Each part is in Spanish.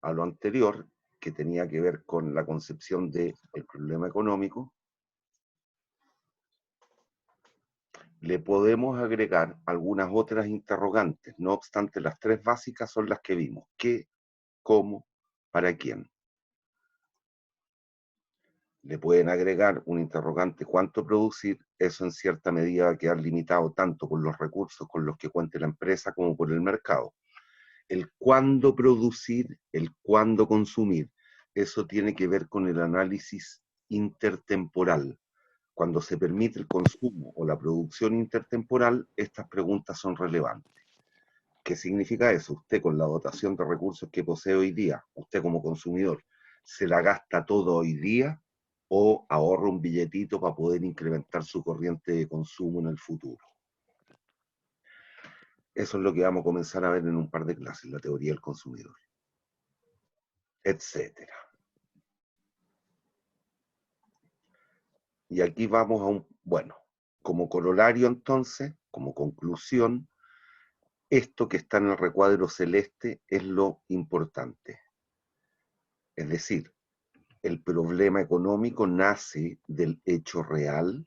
a lo anterior, que tenía que ver con la concepción del problema económico, le podemos agregar algunas otras interrogantes. No obstante, las tres básicas son las que vimos. ¿Qué, cómo, para quién? Le pueden agregar un interrogante, ¿cuánto producir? Eso en cierta medida va a quedar limitado tanto por los recursos con los que cuente la empresa como por el mercado. El cuándo producir, el cuándo consumir, eso tiene que ver con el análisis intertemporal. Cuando se permite el consumo o la producción intertemporal, estas preguntas son relevantes. ¿Qué significa eso? Usted con la dotación de recursos que posee hoy día, usted como consumidor, ¿se la gasta todo hoy día o ahorra un billetito para poder incrementar su corriente de consumo en el futuro? Eso es lo que vamos a comenzar a ver en un par de clases, la teoría del consumidor, etcétera. Y aquí vamos a bueno, como corolario entonces, como conclusión, esto que está en el recuadro celeste es lo importante. Es decir, el problema económico nace del hecho real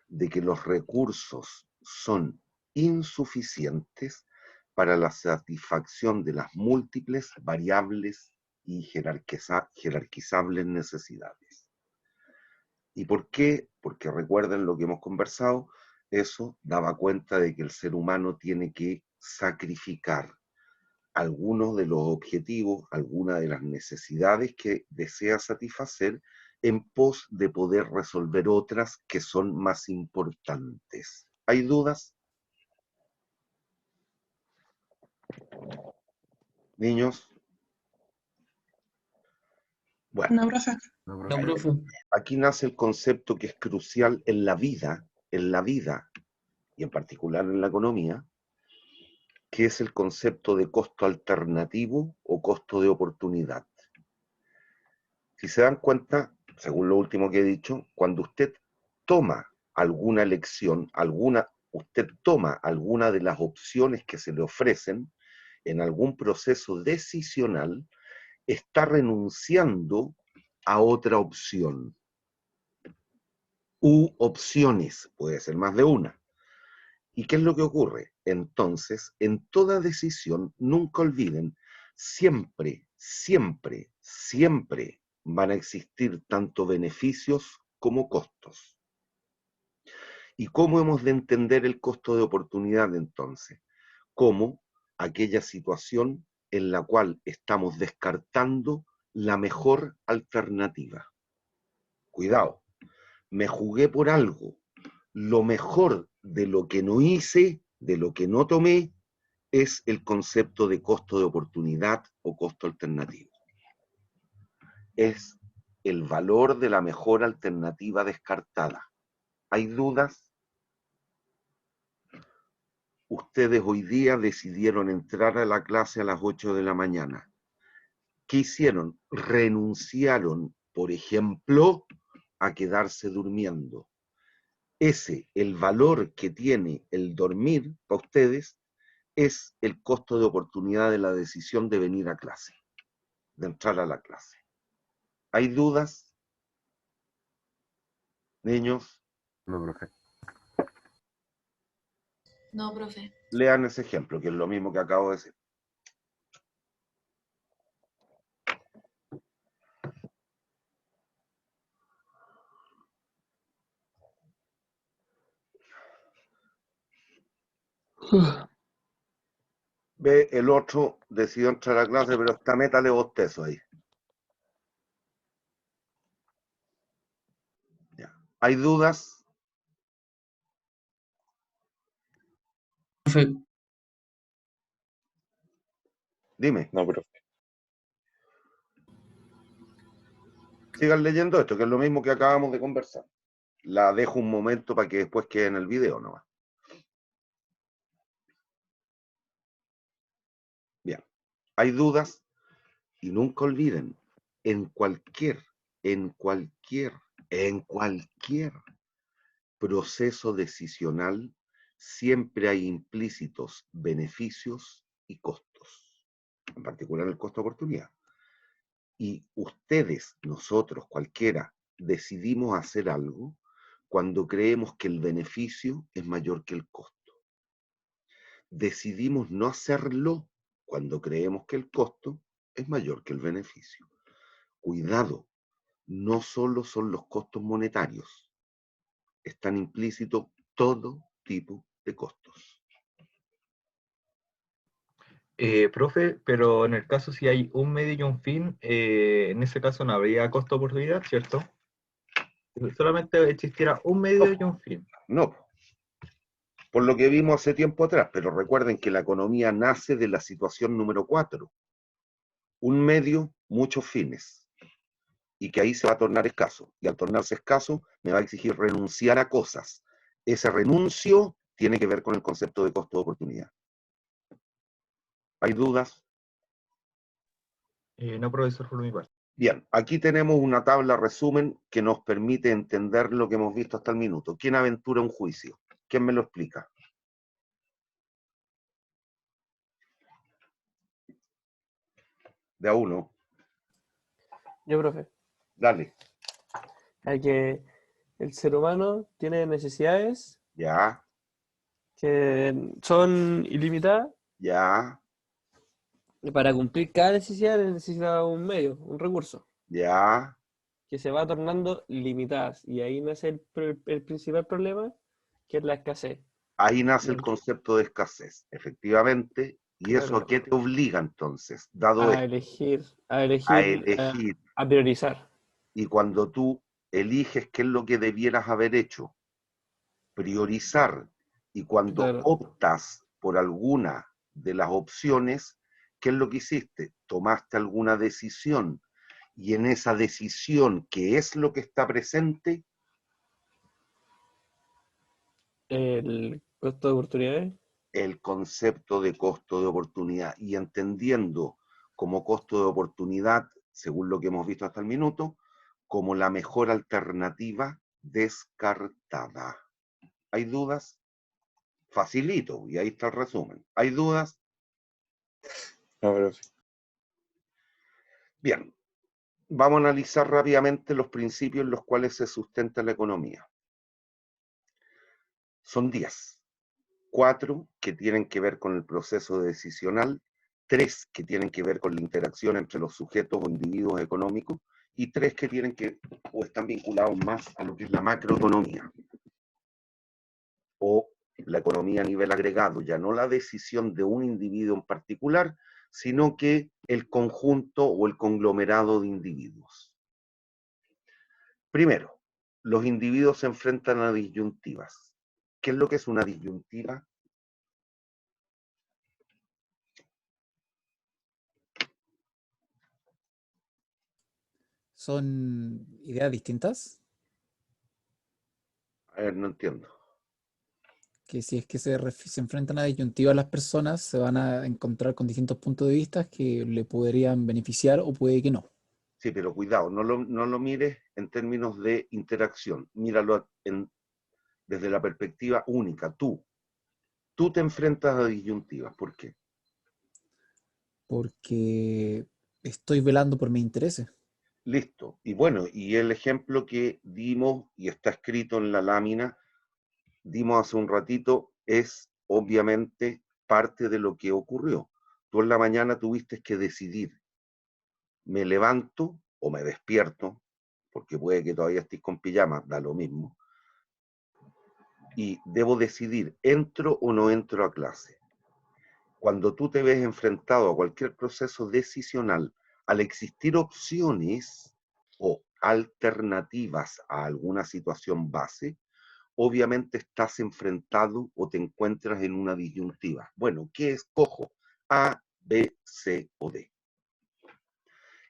de que los recursos son insuficientes para la satisfacción de las múltiples, variables y jerarquizables necesidades. ¿Y por qué? Porque recuerden lo que hemos conversado, eso daba cuenta de que el ser humano tiene que sacrificar algunos de los objetivos, algunas de las necesidades que desea satisfacer en pos de poder resolver otras que son más importantes. ¿Hay dudas? Niños. Bueno, No, profe. No, profe. aquí nace el concepto que es crucial en la vida, y en particular en la economía, que es el concepto de costo alternativo o costo de oportunidad. Si se dan cuenta, según lo último que he dicho, cuando usted toma alguna elección, usted toma alguna de las opciones que se le ofrecen en algún proceso decisional, está renunciando a otra opción. U opciones, puede ser más de una. ¿Y qué es lo que ocurre? Entonces, en toda decisión, nunca olviden, siempre, siempre, siempre van a existir tanto beneficios como costos. ¿Y cómo hemos de entender el costo de oportunidad entonces? Como aquella situación en la cual estamos descartando la mejor alternativa. Cuidado, me jugué por algo. Lo mejor de lo que no hice, de lo que no tomé, es el concepto de costo de oportunidad o costo alternativo. Es el valor de la mejor alternativa descartada. ¿Hay dudas? Ustedes hoy día decidieron entrar a la clase a las 8 de la mañana. ¿Qué hicieron? Renunciaron, por ejemplo, a quedarse durmiendo. El valor que tiene el dormir para ustedes es el costo de oportunidad de la decisión de venir a clase, de entrar a la clase. ¿Hay dudas? Niños. No, profe. No, profe. Lean ese ejemplo, que es lo mismo que acabo de decir. Ve, el otro decidió entrar a la clase, pero está métale bostezo ahí. Ya. ¿Hay dudas? Profe. Dime. No, profe. Sigan leyendo esto, que es lo mismo que acabamos de conversar. La dejo un momento para que después quede en el video nomás. Bien. ¿Hay dudas? Y nunca olviden, en cualquier proceso decisional siempre hay implícitos beneficios y costos, en particular el costo de oportunidad. Y ustedes, nosotros, cualquiera, decidimos hacer algo cuando creemos que el beneficio es mayor que el costo. Decidimos no hacerlo cuando creemos que el costo es mayor que el beneficio. Cuidado, no solo son los costos monetarios, están implícitos todo tipo de costos. Profe, pero en el caso si hay un medio y un fin, en ese caso no habría costo de oportunidad, ¿cierto? Si solamente existiera un medio y un fin. No, por lo que vimos hace tiempo atrás, pero recuerden que la economía nace de la situación número 4. Un medio, muchos fines, y que ahí se va a tornar escaso, y al tornarse escaso me va a exigir renunciar a cosas. Ese renuncio tiene que ver con el concepto de costo de oportunidad. ¿Hay dudas? No, profesor, por mi parte. Bien, aquí tenemos una tabla resumen que nos permite entender lo que hemos visto hasta el minuto. ¿Quién aventura un juicio? ¿Quién me lo explica? De a uno. Yo, profe, Dale. hay que el ser humano tiene necesidades Ya, que son ilimitadas ya, y para cumplir cada necesidad necesita un medio, un recurso, ya. que se va tornando limitadas. Y ahí nace el principal problema, que es la escasez. Ahí nace el Bien, concepto de escasez, efectivamente. ¿Y eso a claro, qué te obliga entonces? Dado a esto, elegir, a a elegir, elegir. a priorizar. Y cuando tú eliges qué es lo que debieras haber hecho, priorizar, y cuando Claro, optas por alguna de las opciones, ¿qué es lo que hiciste? Tomaste alguna decisión, y en esa decisión, ¿qué es lo que está presente? el costo de oportunidades. El concepto de costo de oportunidad, y entendiendo como costo de oportunidad, según lo que hemos visto hasta el minuto, como la mejor alternativa descartada. ¿Hay dudas? Facilito, y ahí está el resumen. ¿Hay dudas? No, profe. Bien, vamos a analizar rápidamente los principios en los cuales se sustenta la economía. Son 10. 4 que tienen que ver con el proceso decisional, 3 que tienen que ver con la interacción entre los sujetos o individuos económicos, y 3 que tienen que o están vinculados más a lo que es la macroeconomía o la economía a nivel agregado, ya no la decisión de un individuo en particular, sino que el conjunto o el conglomerado de individuos. Primero, los individuos se enfrentan a disyuntivas. ¿Qué es lo que es una disyuntiva? ¿Son ideas distintas? A ver, no entiendo. Que si es que se enfrentan a disyuntivas las personas, se van a encontrar con distintos puntos de vista que le podrían beneficiar o puede que no. Sí, pero cuidado, no lo mires en términos de interacción, míralo desde la perspectiva única. Tú te enfrentas a disyuntivas. ¿Por qué? Porque estoy velando por mis intereses. Listo. Y bueno, y el ejemplo que dimos, y está escrito en la lámina, dimos hace un ratito, es obviamente parte de lo que ocurrió. Tú en la mañana tuviste que decidir, me levanto o me despierto, porque puede que todavía estés con pijama, da lo mismo, y debo decidir, ¿entro o no entro a clase? Cuando tú te ves enfrentado a cualquier proceso decisional, al existir opciones o alternativas a alguna situación base, obviamente estás enfrentado o te encuentras en una disyuntiva. Bueno, ¿qué escojo? A, B, C o D.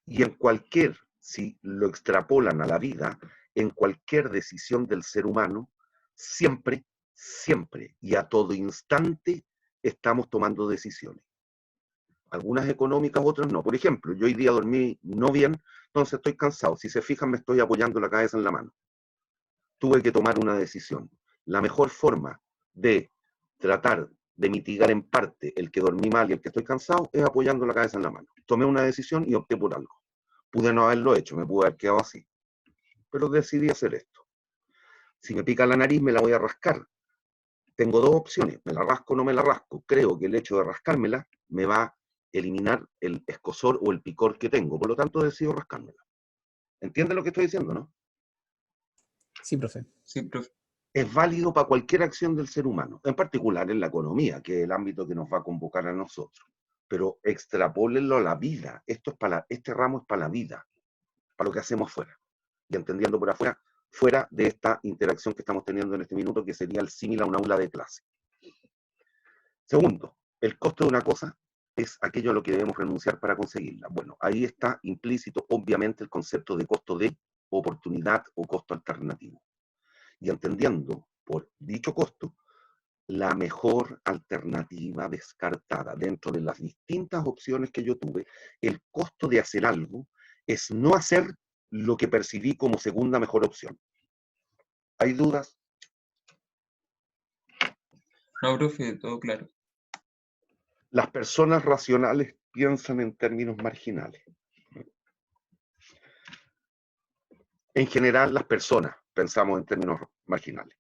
Y en cualquier, si lo extrapolan a la vida, en cualquier decisión del ser humano, siempre, siempre y a todo instante estamos tomando decisiones. Algunas económicas, otras no. Por ejemplo, yo hoy día dormí no bien, entonces estoy cansado. Si se fijan, me estoy apoyando la cabeza en la mano. Tuve que tomar una decisión. La mejor forma de tratar de mitigar en parte el que dormí mal y el que estoy cansado es apoyando la cabeza en la mano. Tomé una decisión y opté por algo. Pude no haberlo hecho, me pude haber quedado así. Pero decidí hacer esto. Si me pica la nariz, me la voy a rascar. Tengo dos opciones, me la rasco o no me la rasco. Creo que el hecho de rascármela me va a eliminar el escozor o el picor que tengo. Por lo tanto, decido rascármela. ¿Entiende lo que estoy diciendo, no? Sí, profe. Sí, profe. Es válido para cualquier acción del ser humano, en particular en la economía, que es el ámbito que nos va a convocar a nosotros. Pero extrapólenlo a la vida. Este ramo es para la vida, para lo que hacemos fuera. Y entendiendo por afuera, fuera de esta interacción que estamos teniendo en este minuto, que sería el símil a un aula de clase. Segundo, el costo de una cosa es aquello a lo que debemos renunciar para conseguirla. Bueno, ahí está implícito, obviamente, el concepto de costo de oportunidad o costo alternativo. Y entendiendo por dicho costo, la mejor alternativa descartada dentro de las distintas opciones que yo tuve, el costo de hacer algo es no hacer lo que percibí como segunda mejor opción. ¿Hay dudas? No, profe, todo claro. Las personas racionales piensan en términos marginales. En general, las personas pensamos en términos marginales.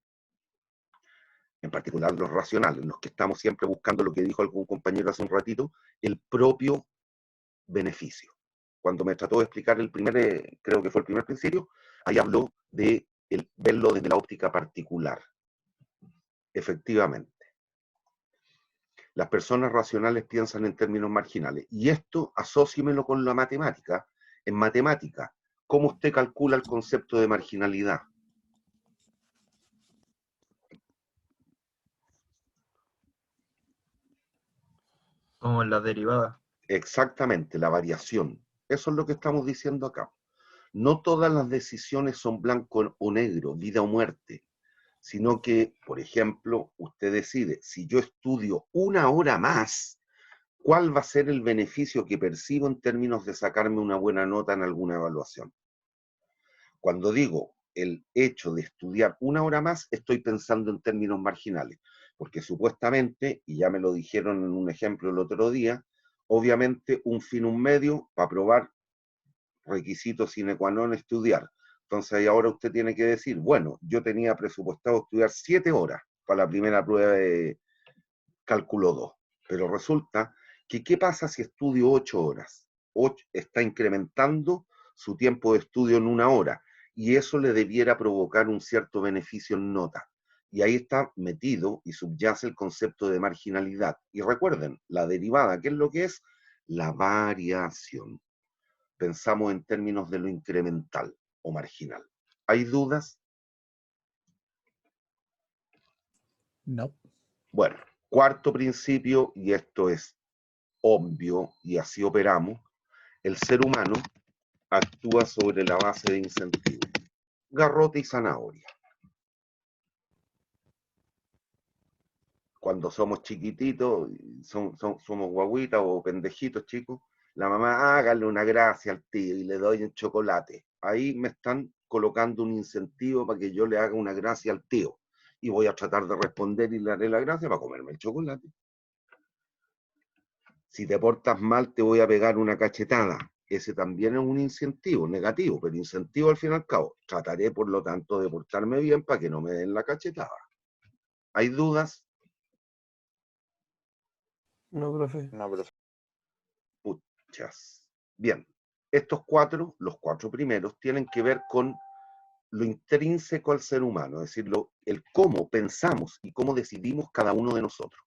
En particular, los racionales, los que estamos siempre buscando lo que dijo algún compañero hace un ratito, el propio beneficio. Cuando me trató de explicar creo que fue el primer principio, ahí habló de verlo desde la óptica particular. Efectivamente. Las personas racionales piensan en términos marginales. Y esto asóciemelo con la matemática. En matemática, ¿cómo usted calcula el concepto de marginalidad? Como en la derivada. Exactamente, la variación. Eso es lo que estamos diciendo acá. No todas las decisiones son blanco o negro, vida o muerte, sino que, por ejemplo, usted decide, si yo estudio 1 hora más, ¿cuál va a ser el beneficio que percibo en términos de sacarme una buena nota en alguna evaluación? Cuando digo el hecho de estudiar 1 hora más, estoy pensando en términos marginales, porque supuestamente, y ya me lo dijeron en un ejemplo el otro día, obviamente un fin, un medio, para probar requisito sine qua non estudiar. Entonces ahí ahora usted tiene que decir, bueno, yo tenía presupuestado estudiar 7 horas para la primera prueba de cálculo 2, pero resulta que ¿qué pasa si estudio 8 horas? Está incrementando su tiempo de estudio en 1 hora, y eso le debiera provocar un cierto beneficio en nota. Y ahí está metido y subyace el concepto de marginalidad. Y recuerden, la derivada, ¿qué es lo que es? La variación. Pensamos en términos de lo incremental o marginal. ¿Hay dudas? No. Bueno, cuarto principio, y esto es obvio y así operamos, el ser humano actúa sobre la base de incentivos. Garrote y zanahoria. Cuando somos chiquititos, somos guaguitas o pendejitos chicos, la mamá, hágale una gracia al tío y le doy un chocolate. Ahí me están colocando un incentivo para que yo le haga una gracia al tío. Y voy a tratar de responder y le haré la gracia para comerme el chocolate. Si te portas mal, te voy a pegar una cachetada. Ese también es un incentivo negativo, pero incentivo al fin y al cabo. Trataré, por lo tanto, de portarme bien para que no me den la cachetada. ¿Hay dudas? No, profe. No, profe. Puchas. Bien, estos cuatro, los 4 primeros, tienen que ver con lo intrínseco al ser humano, es decir, el cómo pensamos y cómo decidimos cada uno de nosotros.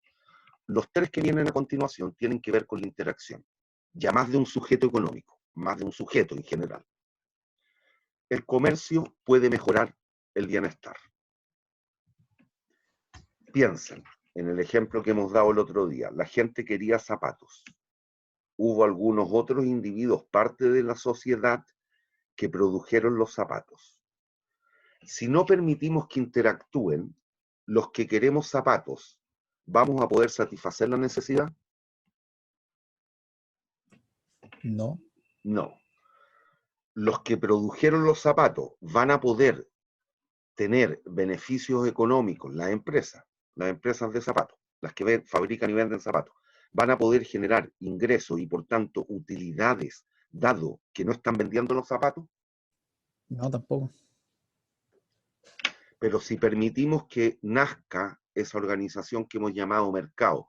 Los 3 que vienen a continuación tienen que ver con la interacción, ya más de un sujeto económico, más de un sujeto en general. El comercio puede mejorar el bienestar. Piensen en el ejemplo que hemos dado el otro día. La gente quería zapatos. Hubo algunos otros individuos, parte de la sociedad, que produjeron los zapatos. Si no permitimos que interactúen, los que queremos zapatos, ¿vamos a poder satisfacer la necesidad? No. No. Los que produjeron los zapatos van a poder tener beneficios económicos, las empresas de zapatos, las que fabrican y venden zapatos, van a poder generar ingresos y por tanto utilidades dado que no están vendiendo los zapatos? No, tampoco. Pero si permitimos que nazca esa organización que hemos llamado mercado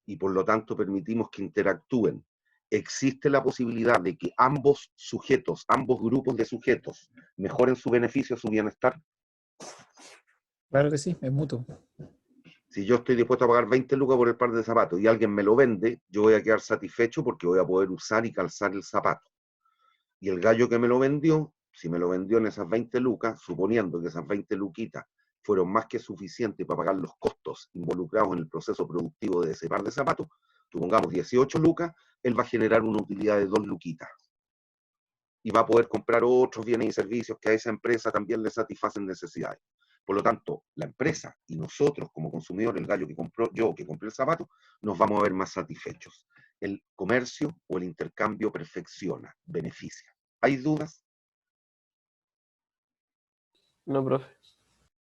y por lo tanto permitimos que interactúen, existe la posibilidad de que ambos sujetos, ambos grupos de sujetos, mejoren su beneficio, su bienestar. Claro que sí, es mutuo. Si yo estoy dispuesto a pagar 20 lucas por el par de zapatos y alguien me lo vende, yo voy a quedar satisfecho porque voy a poder usar y calzar el zapato. Y el gallo que me lo vendió, si me lo vendió en esas 20 lucas, suponiendo que esas 20 luquitas fueron más que suficientes para pagar los costos involucrados en el proceso productivo de ese par de zapatos, supongamos 18 lucas, él va a generar una utilidad de 2 luquitas. Y va a poder comprar otros bienes y servicios que a esa empresa también le satisfacen necesidades. Por lo tanto, la empresa y nosotros como consumidores, el gallo que compró, yo que compré el zapato, nos vamos a ver más satisfechos. El comercio o el intercambio perfecciona, beneficia. ¿Hay dudas? No, profe.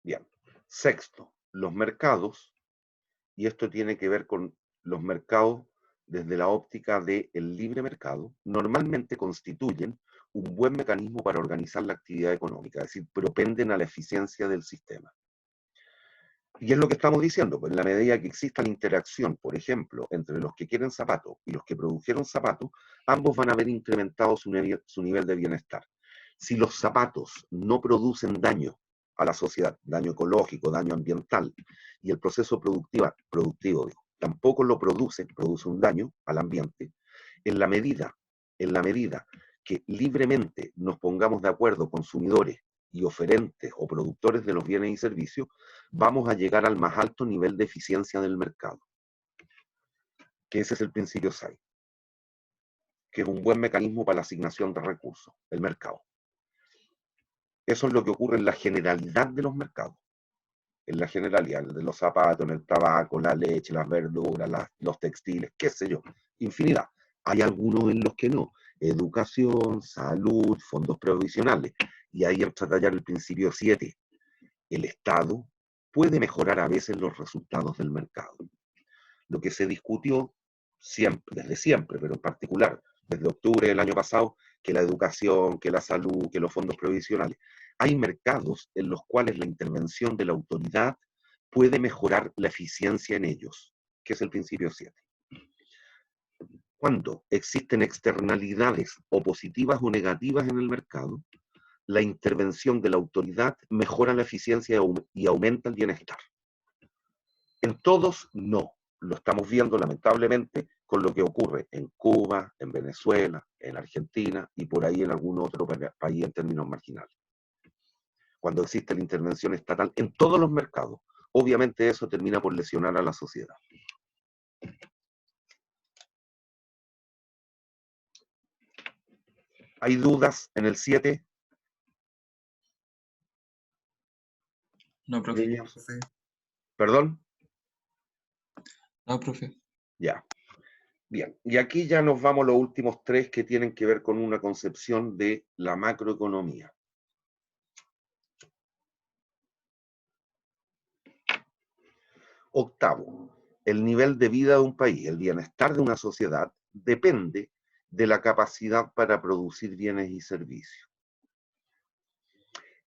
Bien. Sexto, los mercados, y esto tiene que ver con los mercados desde la óptica del libre mercado, normalmente constituyen un buen mecanismo para organizar la actividad económica, es decir, propenden a la eficiencia del sistema. Y es lo que estamos diciendo, pues en la medida que exista la interacción, por ejemplo, entre los que quieren zapatos y los que produjeron zapatos, ambos van a ver incrementado su nivel de bienestar. Si los zapatos no producen daño a la sociedad, daño ecológico, daño ambiental, y el proceso productivo tampoco lo produce un daño al ambiente, en la medida que libremente nos pongamos de acuerdo consumidores y oferentes o productores de los bienes y servicios, vamos a llegar al más alto nivel de eficiencia del mercado. Que ese es el principio 6, que es un buen mecanismo para la asignación de recursos, el mercado. Eso es lo que ocurre en la generalidad de los mercados. En la generalidad, de los zapatos, en el tabaco, la leche, las verduras, los textiles, qué sé yo, infinidad. Hay algunos en los que no. Educación, salud, fondos provisionales. Y ahí entra a tallar el principio 7. El Estado puede mejorar a veces los resultados del mercado. Lo que se discutió siempre, desde siempre, pero en particular desde octubre del año pasado, que la educación, que la salud, que los fondos provisionales. Hay mercados en los cuales la intervención de la autoridad puede mejorar la eficiencia en ellos, que es el principio 7. Cuando existen externalidades o positivas o negativas en el mercado, la intervención de la autoridad mejora la eficiencia y aumenta el bienestar. En todos, no. Lo estamos viendo, lamentablemente, con lo que ocurre en Cuba, en Venezuela, en Argentina y por ahí en algún otro país en términos marginales. Cuando existe la intervención estatal en todos los mercados, obviamente eso termina por lesionar a la sociedad. ¿Hay dudas en el 7? No, profe. Niños. ¿Perdón? No, profe. Ya. Bien, y aquí ya nos vamos a los últimos 3 que tienen que ver con una concepción de la macroeconomía. Octavo, el nivel de vida de un país, el bienestar de una sociedad, depende de la capacidad para producir bienes y servicios.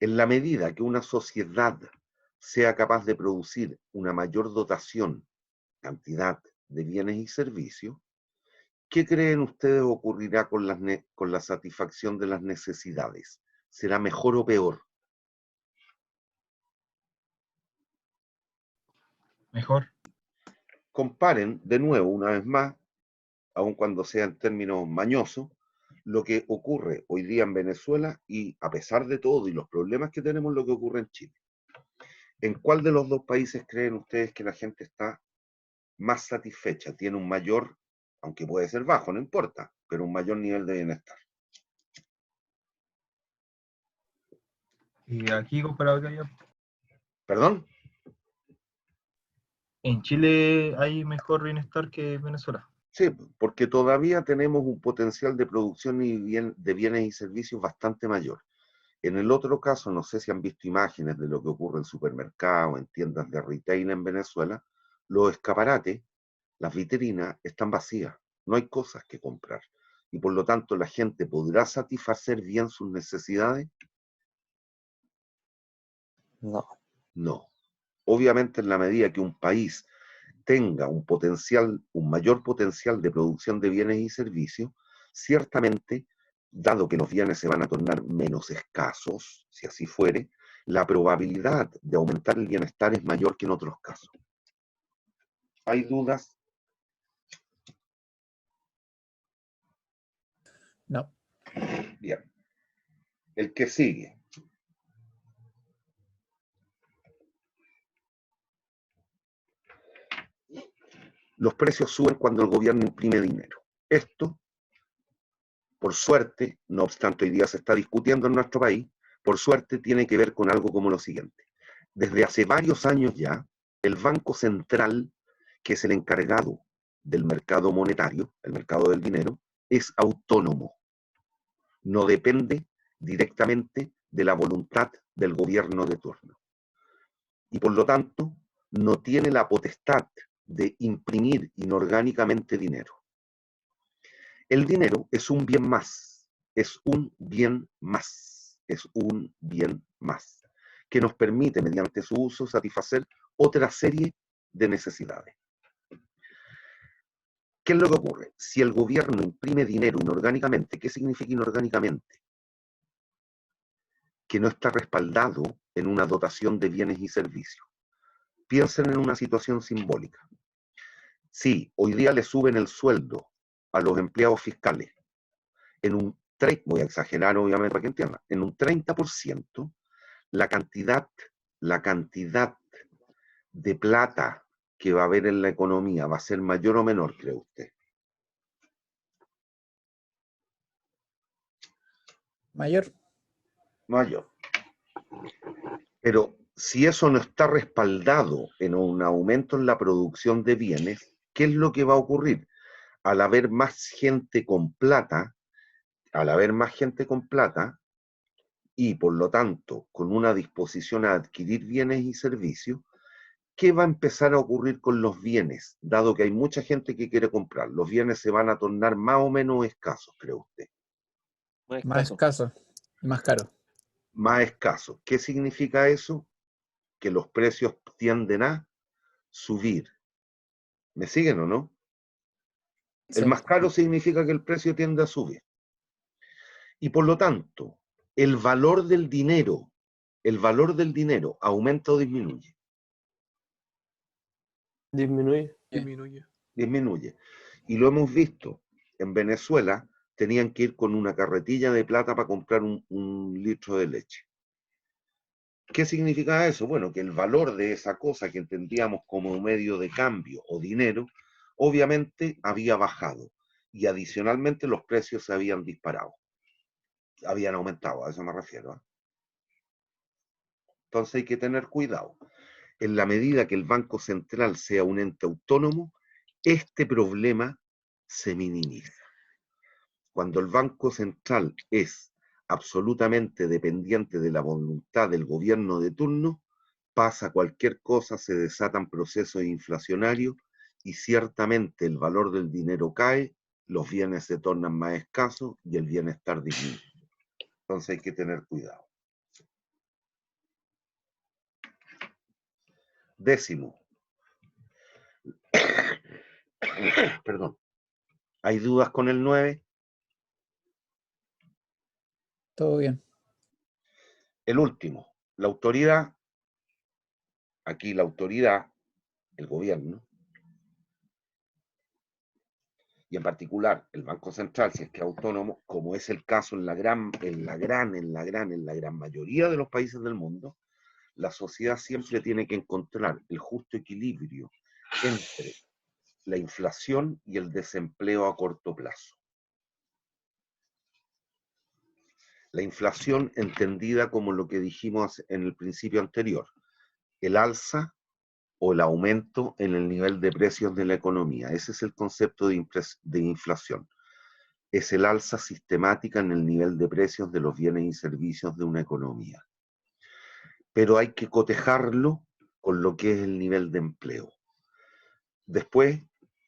En la medida que una sociedad sea capaz de producir una mayor dotación, cantidad de bienes y servicios, ¿qué creen ustedes ocurrirá con la satisfacción de las necesidades? ¿Será mejor o peor? Mejor. Comparen de nuevo, una vez más, aun cuando sea en términos mañosos, lo que ocurre hoy día en Venezuela y a pesar de todo y los problemas que tenemos, lo que ocurre en Chile. ¿En cuál de los dos países creen ustedes que la gente está más satisfecha? Tiene un mayor, aunque puede ser bajo, no importa, pero un mayor nivel de bienestar. Y aquí comparado que allá, ¿Perdón? en Chile hay mejor bienestar que en Venezuela. Sí, porque todavía tenemos un potencial de producción de bienes y servicios bastante mayor. En el otro caso, no sé si han visto imágenes de lo que ocurre en supermercados, en tiendas de retail en Venezuela, los escaparates, las vitrinas están vacías, no hay cosas que comprar. y por lo tanto la gente podrá satisfacer bien sus necesidades. No. No. Obviamente, en la medida que un país tenga un mayor potencial de producción de bienes y servicios, ciertamente, dado que los bienes se van a tornar menos escasos, si así fuere, la probabilidad de aumentar el bienestar es mayor que en otros casos. ¿Hay dudas? No. Bien. El que sigue. Los precios suben cuando el gobierno imprime dinero. Esto, por suerte, no obstante hoy día se está discutiendo en nuestro país, por suerte tiene que ver con algo como lo siguiente. Desde hace varios años ya, el Banco Central, que es el encargado del mercado monetario, el mercado del dinero, es autónomo. No depende directamente de la voluntad del gobierno de turno. Y por lo tanto, no tiene la potestad de imprimir inorgánicamente dinero. El dinero es un bien más, es un bien más, es un bien más, que nos permite, mediante su uso, satisfacer otra serie de necesidades. ¿Qué es lo que ocurre? Si el gobierno imprime dinero inorgánicamente, ¿qué significa inorgánicamente? Que no está respaldado en una dotación de bienes y servicios. Piensen en una situación simbólica. Si hoy día le suben el sueldo a los empleados fiscales voy a exagerar obviamente para que entiendan, en un 30%, la cantidad de plata que va a haber en la economía va a ser mayor o menor, cree usted. Mayor. Mayor. Pero si eso no está respaldado en un aumento en la producción de bienes, ¿qué es lo que va a ocurrir? Al haber más gente con plata, y por lo tanto con una disposición a adquirir bienes y servicios, ¿qué va a empezar a ocurrir con los bienes? Dado que hay mucha gente que quiere comprar, los bienes se van a tornar más o menos escasos, cree usted. Más escaso y más caro. Más escasos. ¿Qué significa eso? Que los precios tienden a subir. ¿Me siguen o no? Sí. El más caro significa que el precio tiende a subir. Y por lo tanto, el valor del dinero aumenta o disminuye. Disminuye. Disminuye. Disminuye. Y lo hemos visto. En Venezuela tenían que ir con una carretilla de plata para comprar un litro de leche. ¿Qué significa eso? Bueno, que el valor de esa cosa que entendíamos como un medio de cambio o dinero, obviamente había bajado. Y adicionalmente los precios se habían disparado. Habían aumentado, a eso me refiero. ¿Eh? Entonces hay que tener cuidado. En la medida que el Banco Central sea un ente autónomo, este problema se minimiza. Cuando el Banco Central es absolutamente dependiente de la voluntad del gobierno de turno, pasa cualquier cosa, se desatan procesos inflacionarios y ciertamente el valor del dinero cae, los bienes se tornan más escasos y el bienestar disminuye. Entonces hay que tener cuidado. 10º. Perdón. ¿Hay dudas con el 9? Todo bien. El último, la autoridad. Aquí la autoridad, el gobierno, y en particular el Banco Central, si es que es autónomo, como es el caso en la gran mayoría de los países del mundo, la sociedad siempre tiene que encontrar el justo equilibrio entre la inflación y el desempleo a corto plazo. La inflación entendida como lo que dijimos en el principio anterior, el alza o el aumento en el nivel de precios de la economía. Ese es el concepto de inflación. Es el alza sistemática en el nivel de precios de los bienes y servicios de una economía. Pero hay que cotejarlo con lo que es el nivel de empleo. Después,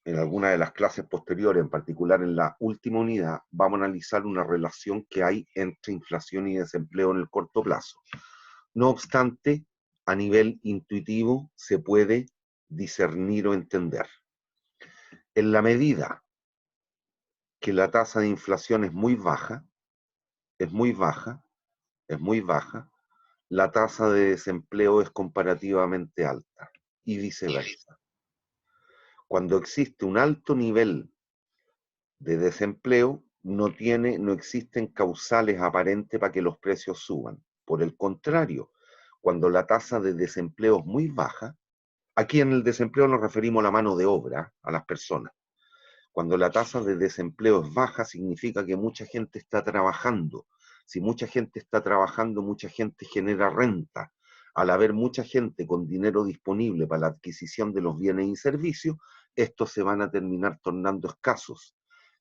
en alguna de las clases posteriores, en particular en la última unidad, vamos a analizar una relación que hay entre inflación y desempleo en el corto plazo. No obstante, a nivel intuitivo se puede discernir o entender. En la medida que la tasa de inflación es muy baja, la tasa de desempleo es comparativamente alta y viceversa. Cuando existe un alto nivel de desempleo, no existen causales aparentes para que los precios suban. Por el contrario, cuando la tasa de desempleo es muy baja, aquí en el desempleo nos referimos a la mano de obra, a las personas. Cuando la tasa de desempleo es baja, significa que mucha gente está trabajando. Si mucha gente está trabajando, mucha gente genera renta. Al haber mucha gente con dinero disponible para la adquisición de los bienes y servicios, estos se van a terminar tornando escasos.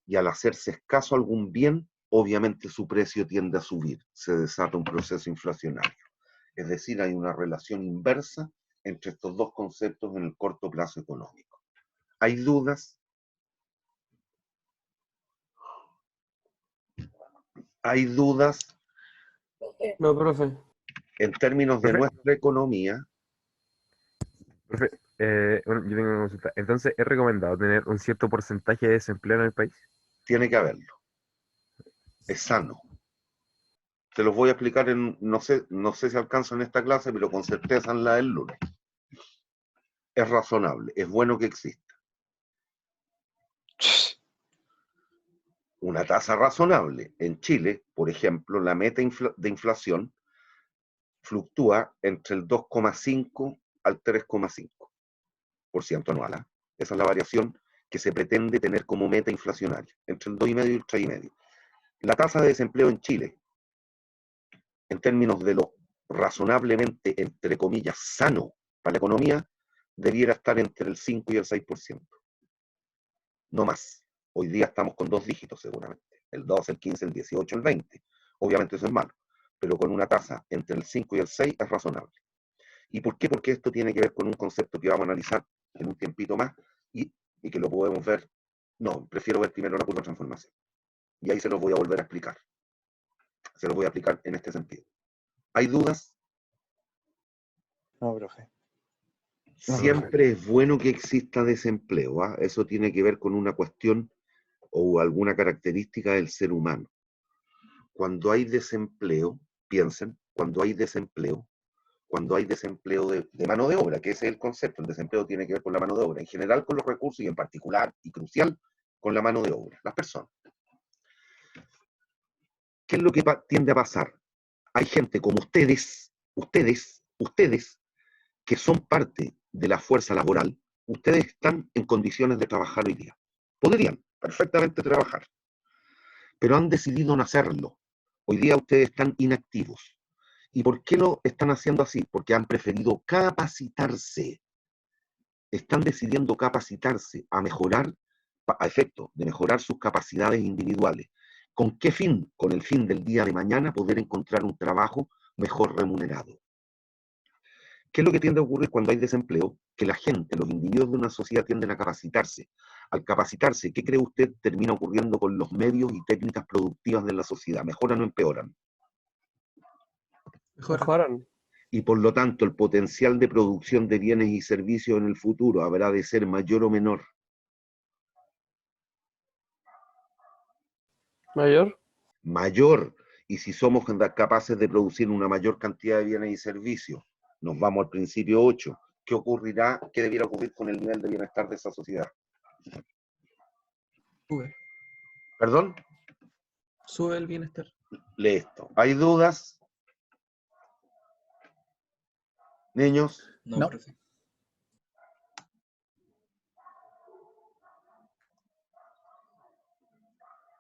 Y al hacerse escaso algún bien, obviamente su precio tiende a subir. Se desata un proceso inflacionario. Es decir, hay una relación inversa entre estos dos conceptos en el corto plazo económico. ¿Hay dudas? ¿Hay dudas? No, profe. En términos de Profe. nuestra economía? Profe, bueno, yo tengo una consulta. Entonces, ¿es recomendado tener un cierto porcentaje de desempleo en el país? Tiene que haberlo. Es sano. Te los voy a explicar no sé si alcanzo en esta clase, pero con certeza en la del lunes. Es razonable, es bueno que exista. Una tasa razonable. En Chile, por ejemplo, la meta de inflación fluctúa entre el 2,5 al 3,5% anual. Esa es la variación que se pretende tener como meta inflacionaria, entre el 2,5 y el 3,5. La tasa de desempleo en Chile, en términos de lo razonablemente, entre comillas, sano para la economía, debiera estar entre el 5 y el 6%. No más. Hoy día estamos con 2 dígitos seguramente. El 12, el 15, el 18, el 20. Obviamente eso es malo. Pero con una tasa entre el 5 y el 6 es razonable. ¿Y por qué? Porque esto tiene que ver con un concepto que vamos a analizar en un tiempito más y que lo podemos ver. No, prefiero ver primero la curva de transformación. Y ahí se los voy a volver a explicar. Se los voy a explicar en este sentido. ¿Hay dudas? No, profe. Siempre es bueno que exista desempleo. ¿Ah? Eso tiene que ver con una cuestión o alguna característica del ser humano. Cuando hay desempleo, piensen, cuando hay desempleo de mano de obra, que ese es el concepto, el desempleo tiene que ver con la mano de obra, en general con los recursos y en particular y crucial con la mano de obra, las personas. ¿Qué es lo que tiende a pasar? Hay gente como ustedes, que son parte de la fuerza laboral, ustedes están en condiciones de trabajar hoy día. Podrían perfectamente trabajar, pero han decidido no hacerlo. Hoy día ustedes están inactivos. ¿Y por qué lo están haciendo así? Porque han preferido capacitarse. Están decidiendo capacitarse a mejorar, a efecto de mejorar sus capacidades individuales. ¿Con qué fin? Con el fin del día de mañana poder encontrar un trabajo mejor remunerado. ¿Qué es lo que tiende a ocurrir cuando hay desempleo? Que la gente, los individuos de una sociedad tienden a capacitarse. Al capacitarse, ¿qué cree usted termina ocurriendo con los medios y técnicas productivas de la sociedad? ¿Mejoran o empeoran? Mejoran. Y por lo tanto, el potencial de producción de bienes y servicios en el futuro habrá de ser mayor o menor. ¿Mayor? Mayor. Y si somos capaces de producir una mayor cantidad de bienes y servicios, nos vamos al principio 8. ¿Qué ocurrirá? ¿Qué debiera ocurrir con el nivel de bienestar de esa sociedad? Sube. ¿Perdón? Sube el bienestar. Lee esto. ¿Hay dudas? Niños. No, profe.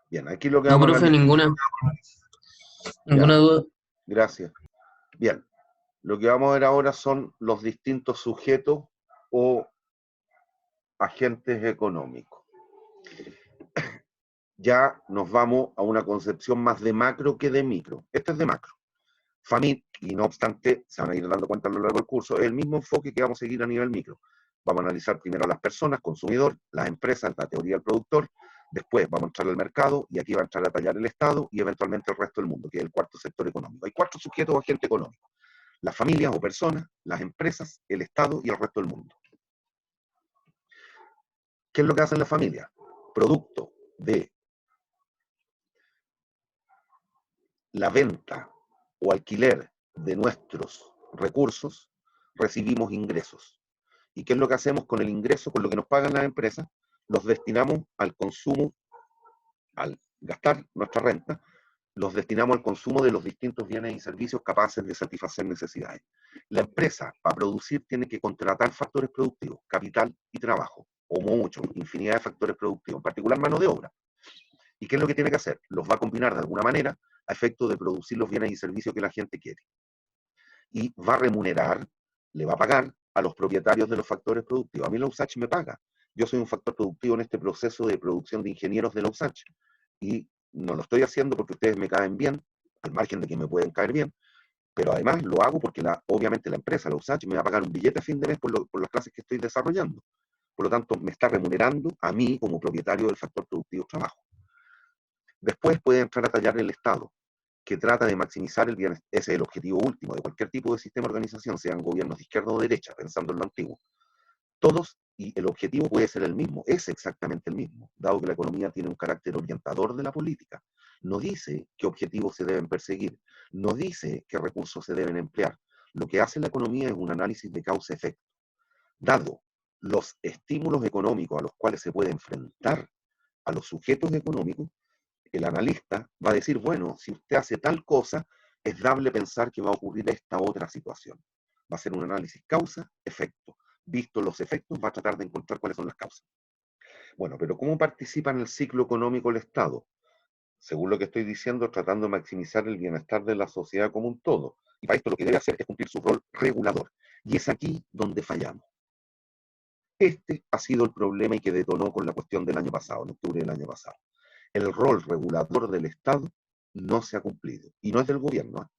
Bien, aquí lo que No, vamos a profe, analizar. ninguna duda. Gracias. Bien, lo que vamos a ver ahora son los distintos sujetos o agentes económicos. Ya nos vamos a una concepción más de macro que de micro. Este es de macro. FAMIT, y no obstante, se van a ir dando cuenta a lo largo del curso, es el mismo enfoque que vamos a seguir a nivel micro. Vamos a analizar primero a las personas, consumidor, las empresas, la teoría del productor, después vamos a entrar al mercado y aquí va a entrar a tallar el Estado y eventualmente el resto del mundo, que es el cuarto sector económico. Hay 4 sujetos o agentes económicos: las familias o personas, las empresas, el Estado y el resto del mundo. ¿Qué es lo que hacen las familias? Producto de la venta o alquiler de nuestros recursos, recibimos ingresos. ¿Y qué es lo que hacemos con el ingreso, con lo que nos pagan las empresas? Los destinamos al consumo, al gastar nuestra renta, los destinamos al consumo de los distintos bienes y servicios capaces de satisfacer necesidades. La empresa, para producir, tiene que contratar factores productivos, capital y trabajo, o muchos, infinidad de factores productivos, en particular mano de obra. ¿Y qué es lo que tiene que hacer? Los va a combinar de alguna manera a efecto de producir los bienes y servicios que la gente quiere. Y va a remunerar, le va a pagar a los propietarios de los factores productivos. A mí la USACH me paga. Yo soy un factor productivo en este proceso de producción de ingenieros de la USACH. Y no lo estoy haciendo porque ustedes me caen bien, al margen de que me pueden caer bien, pero además lo hago porque obviamente la empresa, la USACH, me va a pagar un billete a fin de mes por las clases que estoy desarrollando. Por lo tanto, me está remunerando a mí como propietario del factor productivo trabajo. Después puede entrar a tallar el Estado, que trata de maximizar el bienestar. Ese es el objetivo último de cualquier tipo de sistema de organización, sean gobiernos de izquierda o derecha, pensando en lo antiguo. Todos, y el objetivo puede ser el mismo, es exactamente el mismo, dado que la economía tiene un carácter orientador de la política. No dice qué objetivos se deben perseguir, no dice qué recursos se deben emplear. Lo que hace la economía es un análisis de causa-efecto. Dado los estímulos económicos a los cuales se puede enfrentar a los sujetos económicos, el analista va a decir, bueno, si usted hace tal cosa, es dable pensar que va a ocurrir esta otra situación. Va a ser un análisis causa-efecto. Visto los efectos, va a tratar de encontrar cuáles son las causas. Bueno, pero ¿cómo participa en el ciclo económico el Estado? Según lo que estoy diciendo, tratando de maximizar el bienestar de la sociedad como un todo. Y para esto lo que debe hacer es cumplir su rol regulador. Y es aquí donde fallamos. Este ha sido el problema y que detonó con la cuestión del año pasado, en octubre del año pasado. El rol regulador del Estado no se ha cumplido. Y no es del gobierno,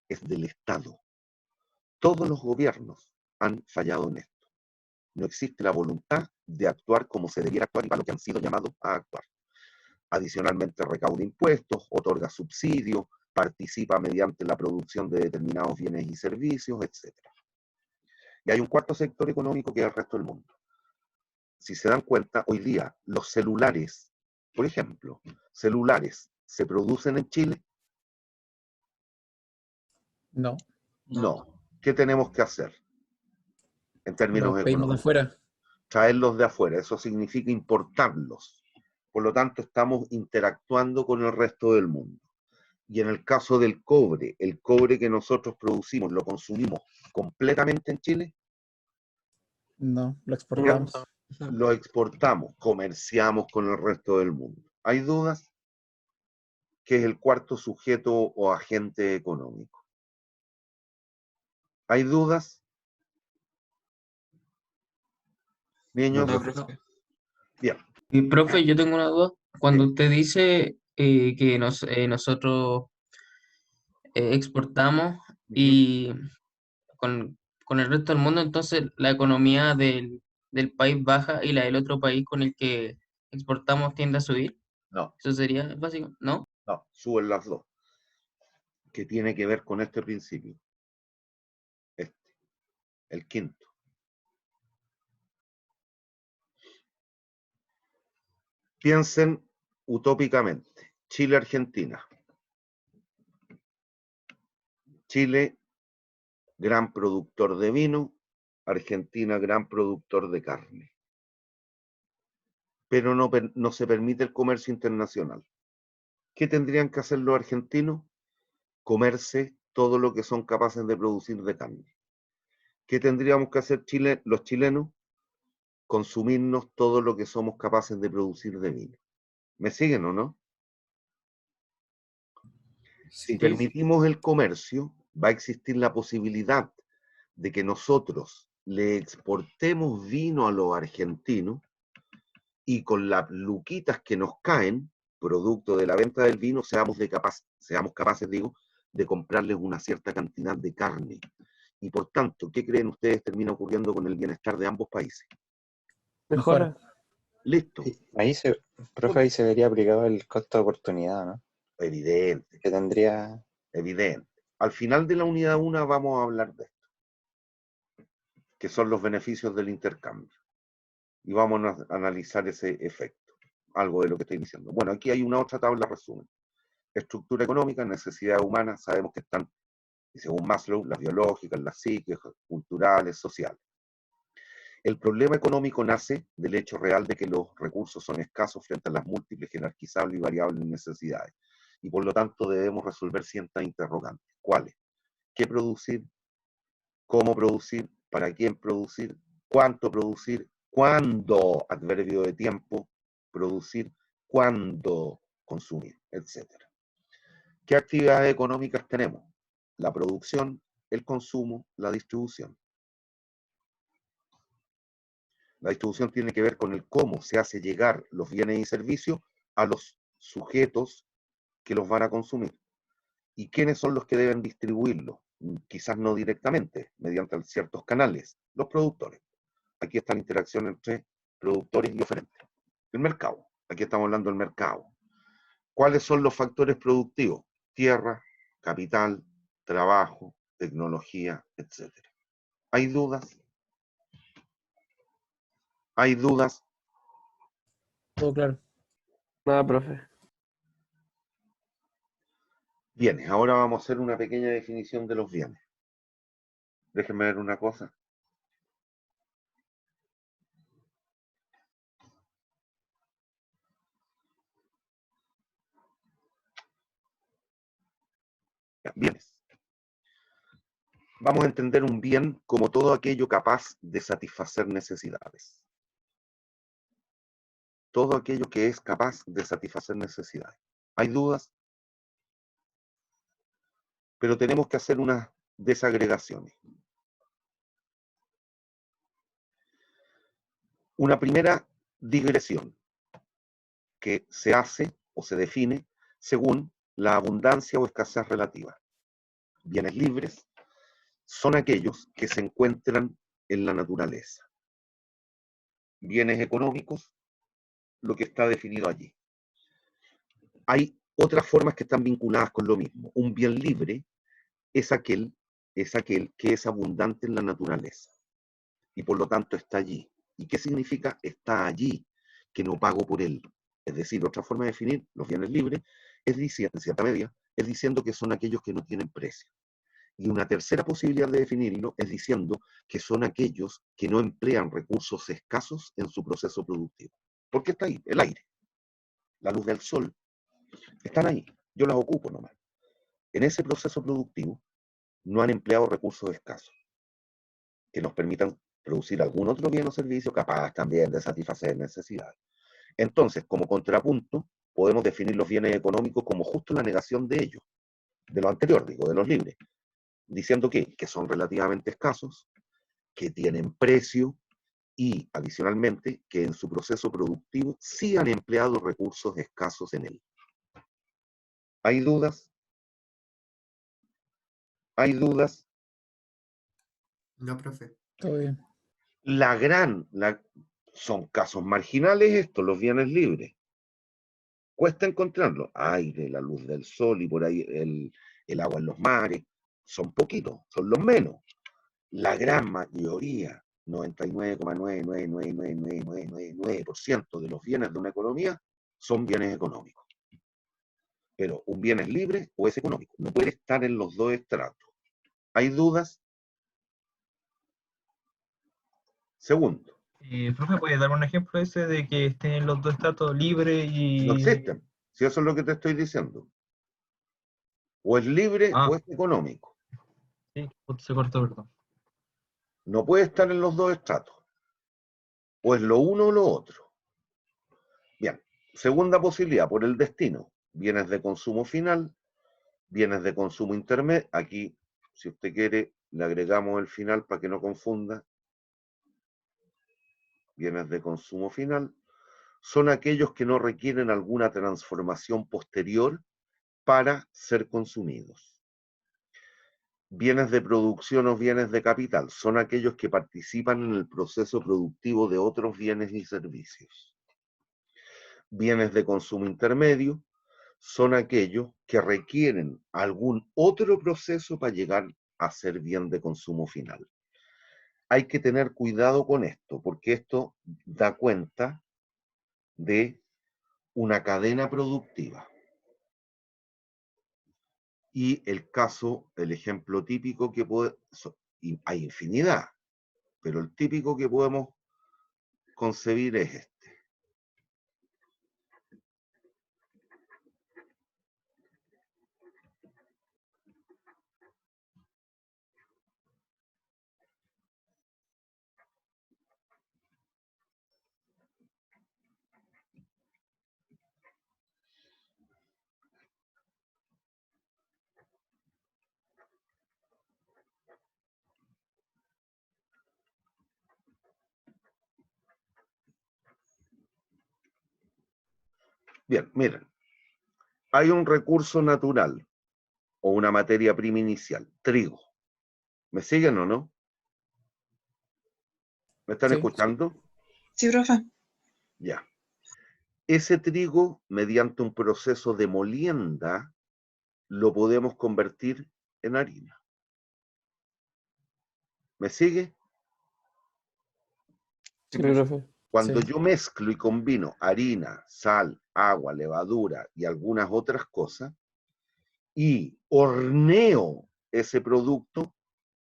es del Estado. Todos los gobiernos han fallado en esto. No existe la voluntad de actuar como se debiera actuar y para lo que han sido llamados a actuar. Adicionalmente, recauda impuestos, otorga subsidios, participa mediante la producción de determinados bienes y servicios, etc. Y hay un cuarto sector económico que es el resto del mundo. Si se dan cuenta, hoy día los celulares, por ejemplo, celulares, ¿se producen en Chile? No, No. ¿Qué tenemos que hacer en términos los pedimos de económicos? afuera. Traerlos de afuera, eso significa importarlos. Por lo tanto, estamos interactuando con el resto del mundo. Y en el caso del cobre, el cobre que nosotros producimos, ¿lo consumimos completamente en Chile? No, lo exportamos. Lo exportamos, comerciamos con el resto del mundo. ¿Hay dudas? ¿Qué es el cuarto sujeto o agente económico? ¿Hay dudas? Niños. No, profe. Bien. Profe, yo tengo una duda. Cuando usted dice que nosotros exportamos y con el resto del mundo, entonces la economía del país baja y la del otro país con el que exportamos tiende a subir. No, Eso sería básico, ¿no? no, suben las dos. ¿Qué tiene que ver con este principio? El quinto. Piensen utópicamente. Chile-Argentina. Chile, gran productor de vino. Argentina, gran productor de carne. Pero no se permite el comercio internacional. ¿Qué tendrían que hacer los argentinos? Comerse todo lo que son capaces de producir de carne. ¿Qué tendríamos que hacer los chilenos? Consumirnos todo lo que somos capaces de producir de vino. ¿Me siguen o no? Si permitimos el comercio, va a existir la posibilidad de que nosotros le exportemos vino a los argentinos y con las luquitas que nos caen, producto de la venta del vino, seamos capaces, de comprarles una cierta cantidad de carne. Y por tanto, ¿qué creen ustedes termina ocurriendo con el bienestar de ambos países? Mejora. Listo, Ahí profe, ahí se vería aplicado el costo de oportunidad, ¿no? evidente, Que tendría. evidente. Al final de la unidad 1 vamos a hablar de esto, que son los beneficios del intercambio. Y vamos a analizar ese efecto, algo de lo que estoy diciendo. Bueno, aquí hay una otra tabla resumen. Estructura económica, necesidades humanas, sabemos que están, según Maslow, las biológicas, las psíquicas, culturales, sociales. El problema económico nace del hecho real de que los recursos son escasos frente a las múltiples, jerarquizables y variables necesidades. Y por lo tanto debemos resolver ciertas interrogantes. ¿Cuáles? ¿Qué producir? ¿Cómo producir? ¿Para quién producir? ¿Cuánto producir? ¿Cuándo? Adverbio de tiempo. Producir. ¿Cuándo consumir? Etcétera. ¿Qué actividades económicas tenemos? La producción, el consumo, la distribución. La distribución tiene que ver con el cómo se hace llegar los bienes y servicios a los sujetos que los van a consumir. ¿Y quiénes son los que deben distribuirlos? Quizás no directamente, mediante ciertos canales, los productores. Aquí está la interacción entre productores y oferentes. El mercado, aquí estamos hablando del mercado. ¿Cuáles son los factores productivos? Tierra, capital, trabajo, tecnología, etc. ¿Hay dudas? ¿Hay dudas? Todo claro. Nada, profe. Bienes. Ahora vamos a hacer una pequeña definición de los bienes. Déjenme ver una cosa. Ya, bienes. Vamos a entender un bien como todo aquello capaz de satisfacer necesidades. Todo aquello que es capaz de satisfacer necesidades. ¿Hay dudas? Pero tenemos que hacer unas desagregaciones. Una primera digresión que se hace o se define según la abundancia o escasez relativa. Bienes libres son aquellos que se encuentran en la naturaleza. Bienes económicos, lo que está definido allí. Hay otras formas que están vinculadas con lo mismo. Un bien libre es aquel que es abundante en la naturaleza y por lo tanto está allí. ¿Y qué significa está allí? Que no pago por él. Es decir, otra forma de definir los bienes libres es diciendo, en cierta medida, es diciendo que son aquellos que no tienen precio. Y una tercera posibilidad de definirlo es diciendo que son aquellos que no emplean recursos escasos en su proceso productivo. ¿Por qué está ahí? El aire, la luz del sol, están ahí. Yo las ocupo nomás. En ese proceso productivo no han empleado recursos escasos que nos permitan producir algún otro bien o servicio capaz también de satisfacer necesidades. Entonces, como contrapunto, podemos definir los bienes económicos como justo la negación de ellos, de lo anterior, digo, de los libres, diciendo que son relativamente escasos, que tienen precio y, adicionalmente, que en su proceso productivo sí han empleado recursos escasos en él. ¿Hay dudas? ¿Hay dudas? No, profe. Todo bien. Son casos marginales estos, los bienes libres. Cuesta encontrarlos. Aire, la luz del sol y por ahí el agua en los mares. Son poquitos, son los menos. La gran mayoría, 99,9999999% de los bienes de una economía son bienes económicos. Pero un bien es libre o es económico. No puede estar en los dos estratos. ¿Hay dudas? Segundo, Profe, ¿puede dar un ejemplo ese de que estén en los dos estratos libre no y... existen. Si eso es lo que te estoy diciendo. O es libre o es económico. Sí, se cortó, perdón. No puede estar en los dos estratos. O es lo uno o lo otro. Bien, segunda posibilidad, por el destino. Bienes de consumo final, bienes de consumo intermedio. Aquí, si usted quiere, le agregamos el final para que no confunda. Bienes de consumo final son aquellos que no requieren alguna transformación posterior para ser consumidos. Bienes de producción o bienes de capital son aquellos que participan en el proceso productivo de otros bienes y servicios. Bienes de consumo intermedio son aquellos que requieren algún otro proceso para llegar a ser bien de consumo final. Hay que tener cuidado con esto, porque esto da cuenta de una cadena productiva. Y el caso, el ejemplo típico que y hay infinidad, pero el típico que podemos concebir es este. Bien, miren, hay un recurso natural o una materia prima inicial, trigo. ¿Me siguen o no? ¿Me están Sí. escuchando? Sí, profe. Ya. Ese trigo, mediante un proceso de molienda, lo podemos convertir en harina. ¿Me sigue? Sí, profe. Cuando Sí. yo mezclo y combino harina, sal, agua, levadura y algunas otras cosas, y horneo ese producto,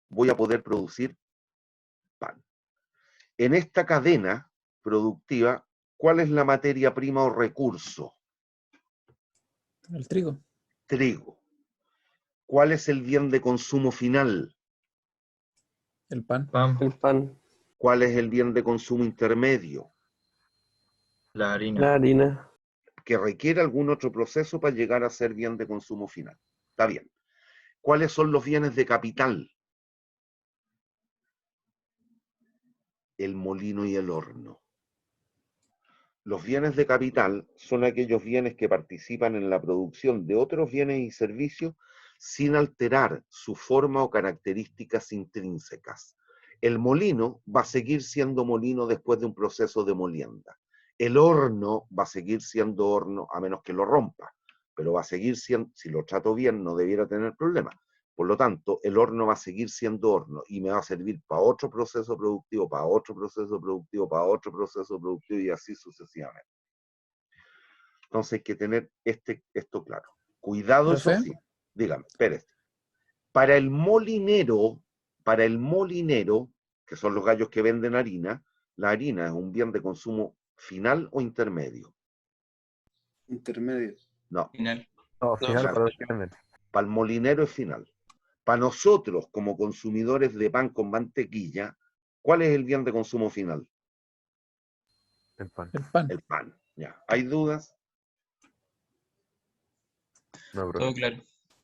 voy a poder producir pan. En esta cadena productiva, ¿cuál es la materia prima o recurso? El trigo. Trigo. ¿Cuál es el bien de consumo final? El pan. Pan, El pan. ¿Cuál es el bien de consumo intermedio? la harina. La harina. Que requiere algún otro proceso para llegar a ser bien de consumo final. Está bien. ¿Cuáles son los bienes de capital? El molino y el horno. Los bienes de capital son aquellos bienes que participan en la producción de otros bienes y servicios sin alterar su forma o características intrínsecas. El molino va a seguir siendo molino después de un proceso de molienda. El horno va a seguir siendo horno a menos que lo rompa, pero va a seguir siendo, si lo trato bien, no debiera tener problemas. Por lo tanto, el horno va a seguir siendo horno y me va a servir para otro proceso productivo, para otro proceso productivo, para otro proceso productivo y así sucesivamente. Entonces hay que tener esto claro. Cuidado, eso ¿Profe? sí. Dígame, Pérez. Para el molinero, que son los gallos que venden harina, la harina es un bien de consumo final o intermedio. Intermedio. No, Final. No, final final. para los que venden. Para el molinero es final. Para nosotros, como consumidores de pan con mantequilla, ¿cuál es el bien de consumo final? El pan. El pan. El pan. Ya. ¿Hay dudas? No, bro. Todo claro.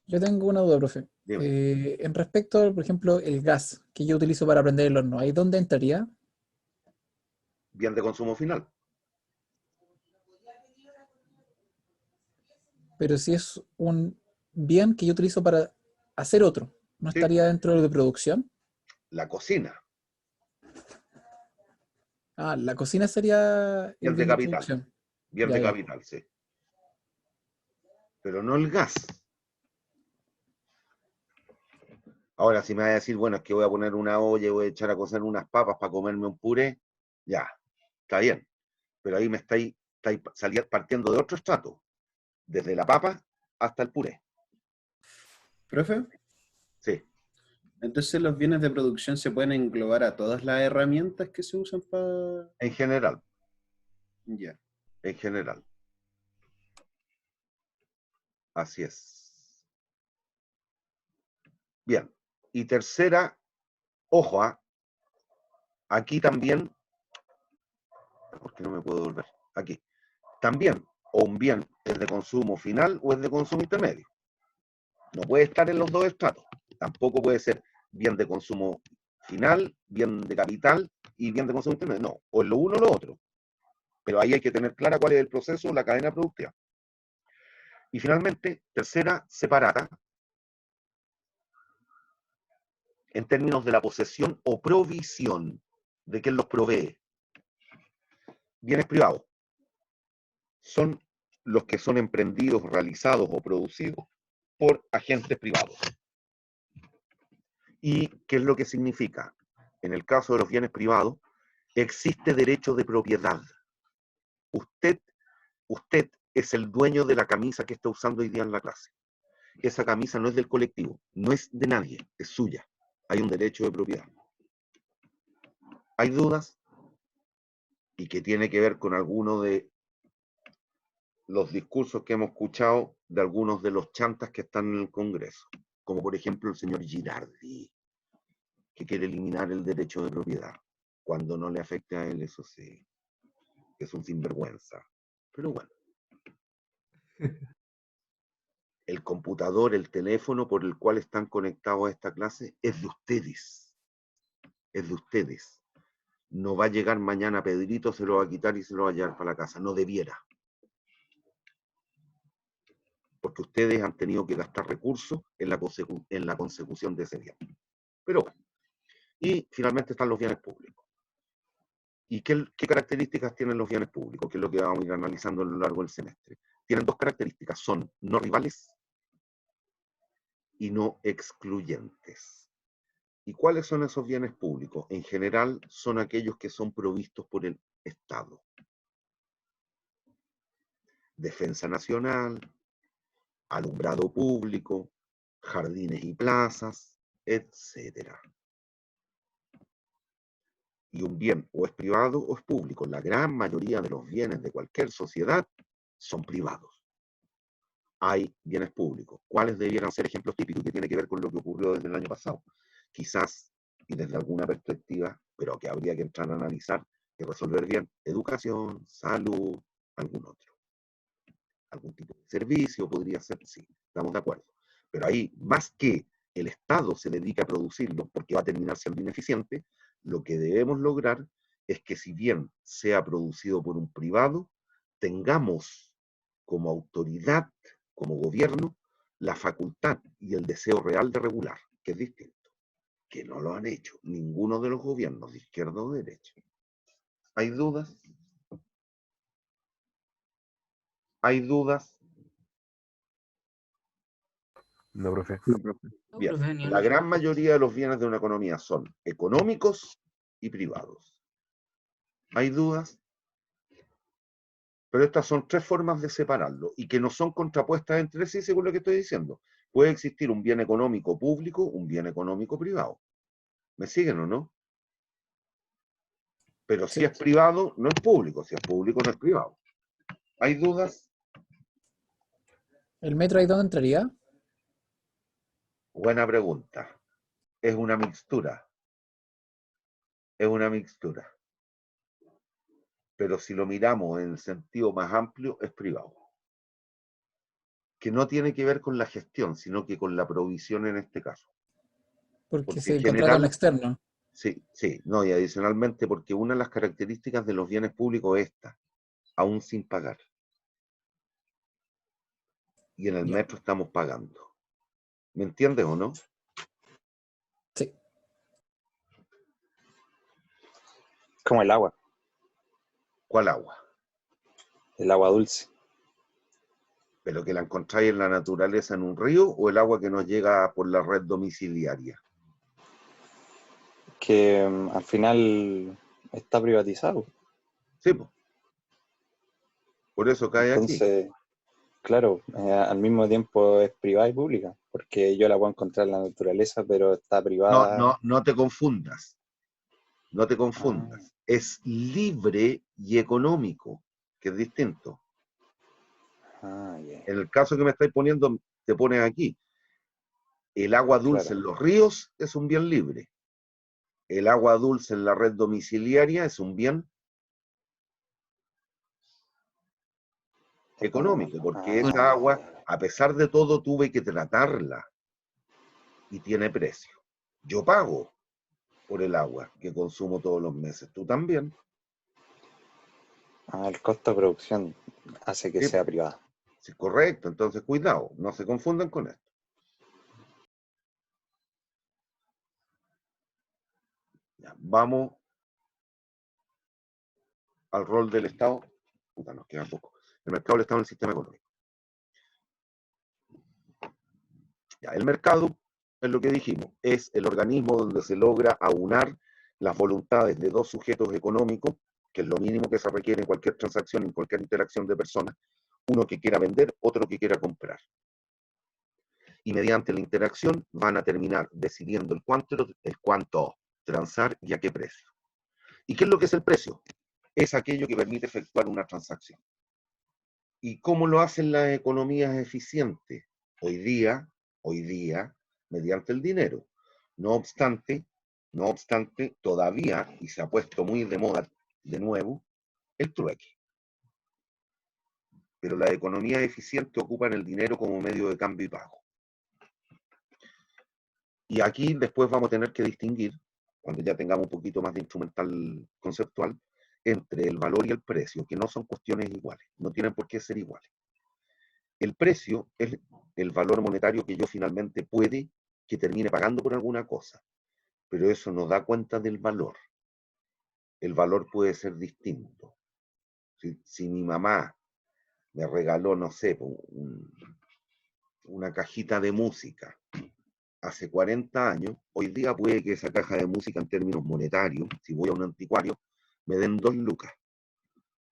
Yo tengo una duda, profe. Dime. En respecto, por ejemplo, el gas que yo utilizo para prender el horno, ¿ahí dónde entraría? Bien de consumo final. Pero si es un bien que yo utilizo para hacer otro, ¿no Sí. estaría dentro de producción? La cocina. Ah, la cocina sería el Bien de bien de capital. producción. Bien Ya, de ya. capital, sí. Pero no el gas. Ahora, si me vas a decir, bueno, es que voy a poner una olla y voy a echar a cocer unas papas para comerme un puré, ya, está bien. Pero ahí me estáis partiendo de otro estrato, desde la papa hasta el puré. ¿Profe? Sí, Entonces los bienes de producción se pueden englobar a todas las herramientas que se usan para... en general, Ya. en general. Así es. Bien. Y tercera, ojo, aquí también, porque no me puedo volver, aquí, también, o un bien es de consumo final o es de consumo intermedio. No puede estar en los dos estratos. Tampoco puede ser bien de consumo final, bien de capital y bien de consumo intermedio. No, o es lo uno o lo otro. Pero ahí hay que tener clara cuál es el proceso, la cadena productiva. Y finalmente, tercera separada, en términos de la posesión o provisión de quien los provee. Bienes privados son los que son emprendidos, realizados o producidos por agentes privados. ¿Y qué es lo que significa? En el caso de los bienes privados, existe derecho de propiedad. Usted es el dueño de la camisa que está usando hoy día en la clase. Esa camisa no es del colectivo, no es de nadie, es suya. Hay un derecho de propiedad. ¿Hay dudas? Y que tiene que ver con alguno de los discursos que hemos escuchado de algunos de los chantas que están en el Congreso, como por ejemplo el señor Girardi, que quiere eliminar el derecho de propiedad, cuando no le afecte a él, eso sí, que es un sinvergüenza. Pero bueno. El computador, el teléfono por el cual están conectados a esta clase es de ustedes. Es de ustedes. No va a llegar mañana Pedrito, se lo va a quitar y se lo va a llevar para la casa. No debiera. Porque ustedes han tenido que gastar recursos en la consecución de ese bien. Pero bueno. Y finalmente están los bienes públicos. ¿Y qué características tienen los bienes públicos? Que es lo que vamos a ir analizando a lo largo del semestre. Tienen dos características. Son no rivales y no excluyentes. ¿Y cuáles son esos bienes públicos? En general son aquellos que son provistos por el Estado. Defensa nacional, alumbrado público, jardines y plazas, etc. Y un bien o es privado o es público. La gran mayoría de los bienes de cualquier sociedad son privados. Hay bienes públicos. ¿Cuáles debieran ser ejemplos típicos? Que tiene que ver con lo que ocurrió desde el año pasado. Quizás, y desde alguna perspectiva, pero que habría que entrar a analizar y resolver bien, educación, salud, algún otro. Algún tipo de servicio podría ser, sí, estamos de acuerdo. Pero ahí, más que el Estado se dedique a producirlo, porque va a terminar siendo ineficiente, lo que debemos lograr es que si bien sea producido por un privado, tengamos como autoridad, como gobierno, la facultad y el deseo real de regular, que es distinto. Que no lo han hecho ninguno de los gobiernos de izquierda o derecha. ¿Hay dudas? ¿Hay dudas? No, profe. Bien, Profe, ni la una. gran mayoría de los bienes de una economía son económicos y privados. ¿Hay dudas? Pero estas son tres formas de separarlo y que no son contrapuestas entre sí, según lo que estoy diciendo. Puede existir un bien económico público, un bien económico privado. ¿Me siguen o no? Pero si Sí. es privado, no es público. Si es público, no es privado. ¿Hay dudas? ¿El metro ahí dónde entraría? Buena pregunta. Es una mixtura. Es una mixtura. Pero si lo miramos en el sentido más amplio, es privado. Que no tiene que ver con la gestión, sino que con la provisión en este caso. Porque Porque se en contrata en general, externo. sí, no, y adicionalmente porque una de las características de los bienes públicos es esta, aún sin pagar. Y en el Ya. metro estamos pagando. ¿Me entiendes o no? Sí. Como el agua ¿Cuál agua? dulce. ¿Pero que la encontráis en la naturaleza en un río o el agua que nos llega por la red domiciliaria? Que al final está privatizado. Sí, pues. Por eso cae aquí. Entonces, claro, al mismo tiempo es privada y pública, porque yo la puedo encontrar en la naturaleza, pero está privada. No te confundas. No te Ah, confundas. Es libre y económico, que es distinto. yeah. En el caso que me estáis poniendo, te pones aquí. El agua dulce Claro. en los ríos es un bien libre. El agua dulce en la red domiciliaria es un bien económico, porque esa agua, a pesar de todo, tuve que tratarla y tiene precio. Yo pago por el agua que consumo todos los meses. Tú también. El costo de producción hace que Sí, sea privada. sí, correcto. Entonces, cuidado, no se confundan con esto. vamos al rol del Estado. Puta, nos queda poco. El mercado del Estado en el sistema económico. Ya, el mercado, es lo que dijimos, es el organismo donde se logra aunar las voluntades de dos sujetos económicos, que es lo mínimo que se requiere en cualquier transacción, en cualquier interacción de personas, uno que quiera vender, otro que quiera comprar. Y mediante la interacción van a terminar decidiendo el cuánto transar y a qué precio. ¿Y qué es lo que es el precio? Es aquello que permite efectuar una transacción. ¿Y cómo lo hacen las economías eficientes? Hoy día, mediante el dinero. No obstante, todavía, y se ha puesto muy de moda de nuevo, el trueque. Pero las economías eficientes ocupan el dinero como medio de cambio y pago. Y aquí después vamos a tener que distinguir, cuando ya tengamos un poquito más de instrumental conceptual, entre el valor y el precio, que no son cuestiones iguales, no tienen por qué ser iguales. El precio es el valor monetario que yo finalmente puede que termine pagando por alguna cosa, pero eso no da cuenta del valor. El valor puede ser distinto. Si mi mamá me regaló, no sé, una cajita de música hace 40 años, hoy día puede que esa caja de música en términos monetarios, si voy a un anticuario, me den 2 lucas.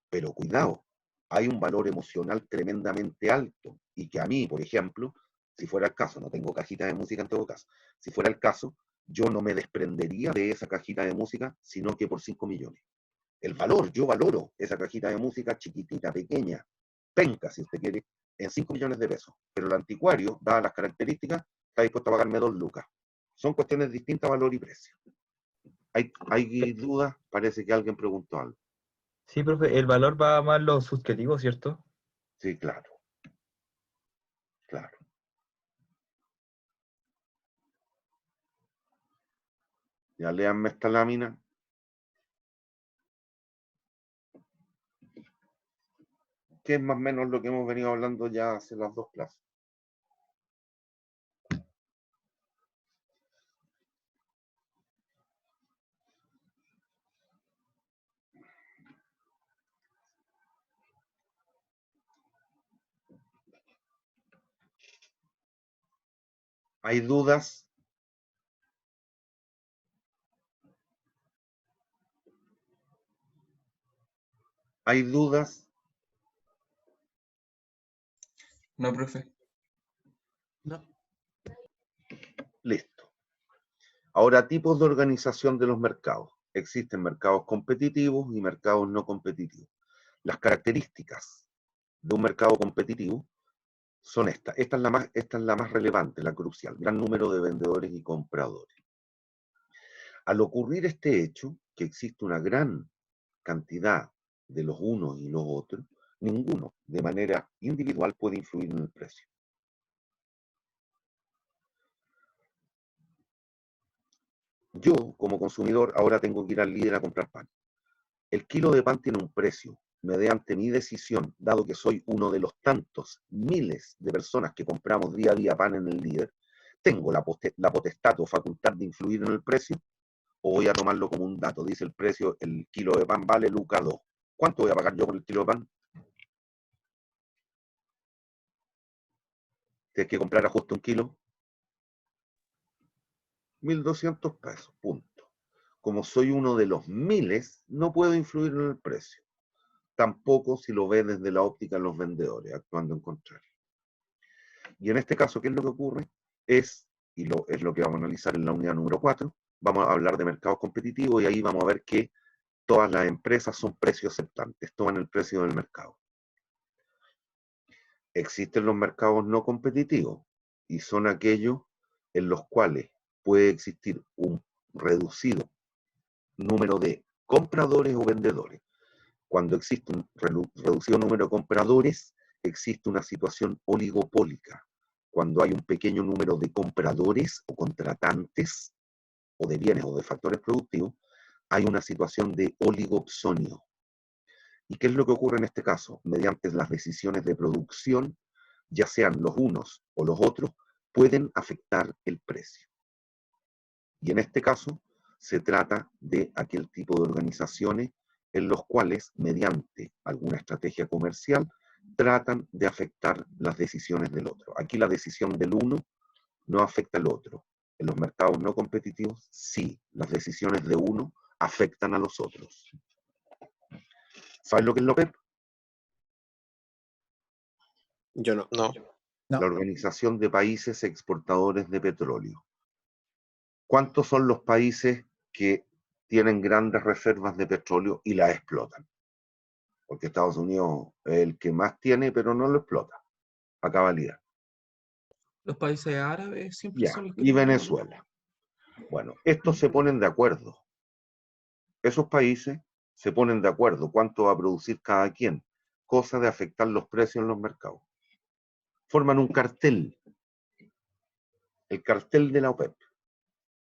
Pero cuidado, hay un valor emocional tremendamente alto y que a mí, por ejemplo, si fuera el caso, no tengo cajita de música en todo caso, si fuera el caso, yo no me desprendería de esa cajita de música, sino que por 5 millones. El valor, yo valoro esa cajita de música chiquitita, pequeña, penca, si usted quiere, en 5 millones de pesos. Pero el anticuario, dadas las características, está dispuesto a pagarme 2 lucas. Son cuestiones distintas, valor y precio. ¿Hay dudas? Parece que alguien preguntó algo. Sí, profe, el valor va más lo subjetivo, ¿cierto? Sí, claro. Claro. Ya léanme esta lámina. Que es más o menos lo que hemos venido hablando ya hace las 2 clases. ¿Hay dudas? ¿Hay dudas? No, profe. No. Listo. Ahora, tipos de organización de los mercados. Existen mercados competitivos y mercados no competitivos. Las características de un mercado competitivo son estas. Esta es la más relevante, la crucial. Gran número de vendedores y compradores. Al ocurrir este hecho, que existe una gran cantidad de los unos y los otros, ninguno de manera individual puede influir en el precio. Yo, como consumidor, ahora tengo que ir al líder a comprar pan. El kilo de pan tiene un precio. Mediante mi decisión, dado que soy uno de los tantos miles de personas que compramos día a día pan en el líder, ¿tengo la potestad o facultad de influir en el precio? ¿O voy a tomarlo como un dato? Dice el precio, el kilo de pan vale lucas 2. ¿Cuánto voy a pagar yo por el kilo de pan? Si hay que comprar a justo un kilo, 1.200 pesos, punto. Como soy uno de los miles, no puedo influir en el precio. Tampoco si lo ve desde la óptica de los vendedores, actuando en contrario. Y en este caso, ¿qué es lo que ocurre? Es lo que vamos a analizar en la unidad número 4, vamos a hablar de mercados competitivos y ahí vamos a ver que todas las empresas son precios aceptantes, toman el precio del mercado. Existen los mercados no competitivos y son aquellos en los cuales puede existir un reducido número de compradores o vendedores. Cuando existe un reducido número de compradores, existe una situación oligopólica. Cuando hay un pequeño número de compradores o contratantes, o de bienes o de factores productivos, hay una situación de oligopsonio. ¿Y qué es lo que ocurre en este caso? Mediante las decisiones de producción, ya sean los unos o los otros, pueden afectar el precio. Y en este caso, se trata de aquel tipo de organizaciones en los cuales, mediante alguna estrategia comercial, tratan de afectar las decisiones del otro. Aquí la decisión del uno no afecta al otro. En los mercados no competitivos, sí, las decisiones de uno afectan a los otros. ¿Sabes lo que es la OPEP? Yo no. No. No. La Organización de Países Exportadores de Petróleo. ¿Cuántos son los países que tienen grandes reservas de petróleo y las explotan? Porque Estados Unidos es el que más tiene, pero no lo explota a cabalidad. Los países árabes siempre Ya, son los que y tienen- Venezuela. Bueno, estos se ponen de acuerdo. Esos países se ponen de acuerdo cuánto va a producir cada quien, cosa de afectar los precios en los mercados. Forman un cartel, el cartel de la OPEP.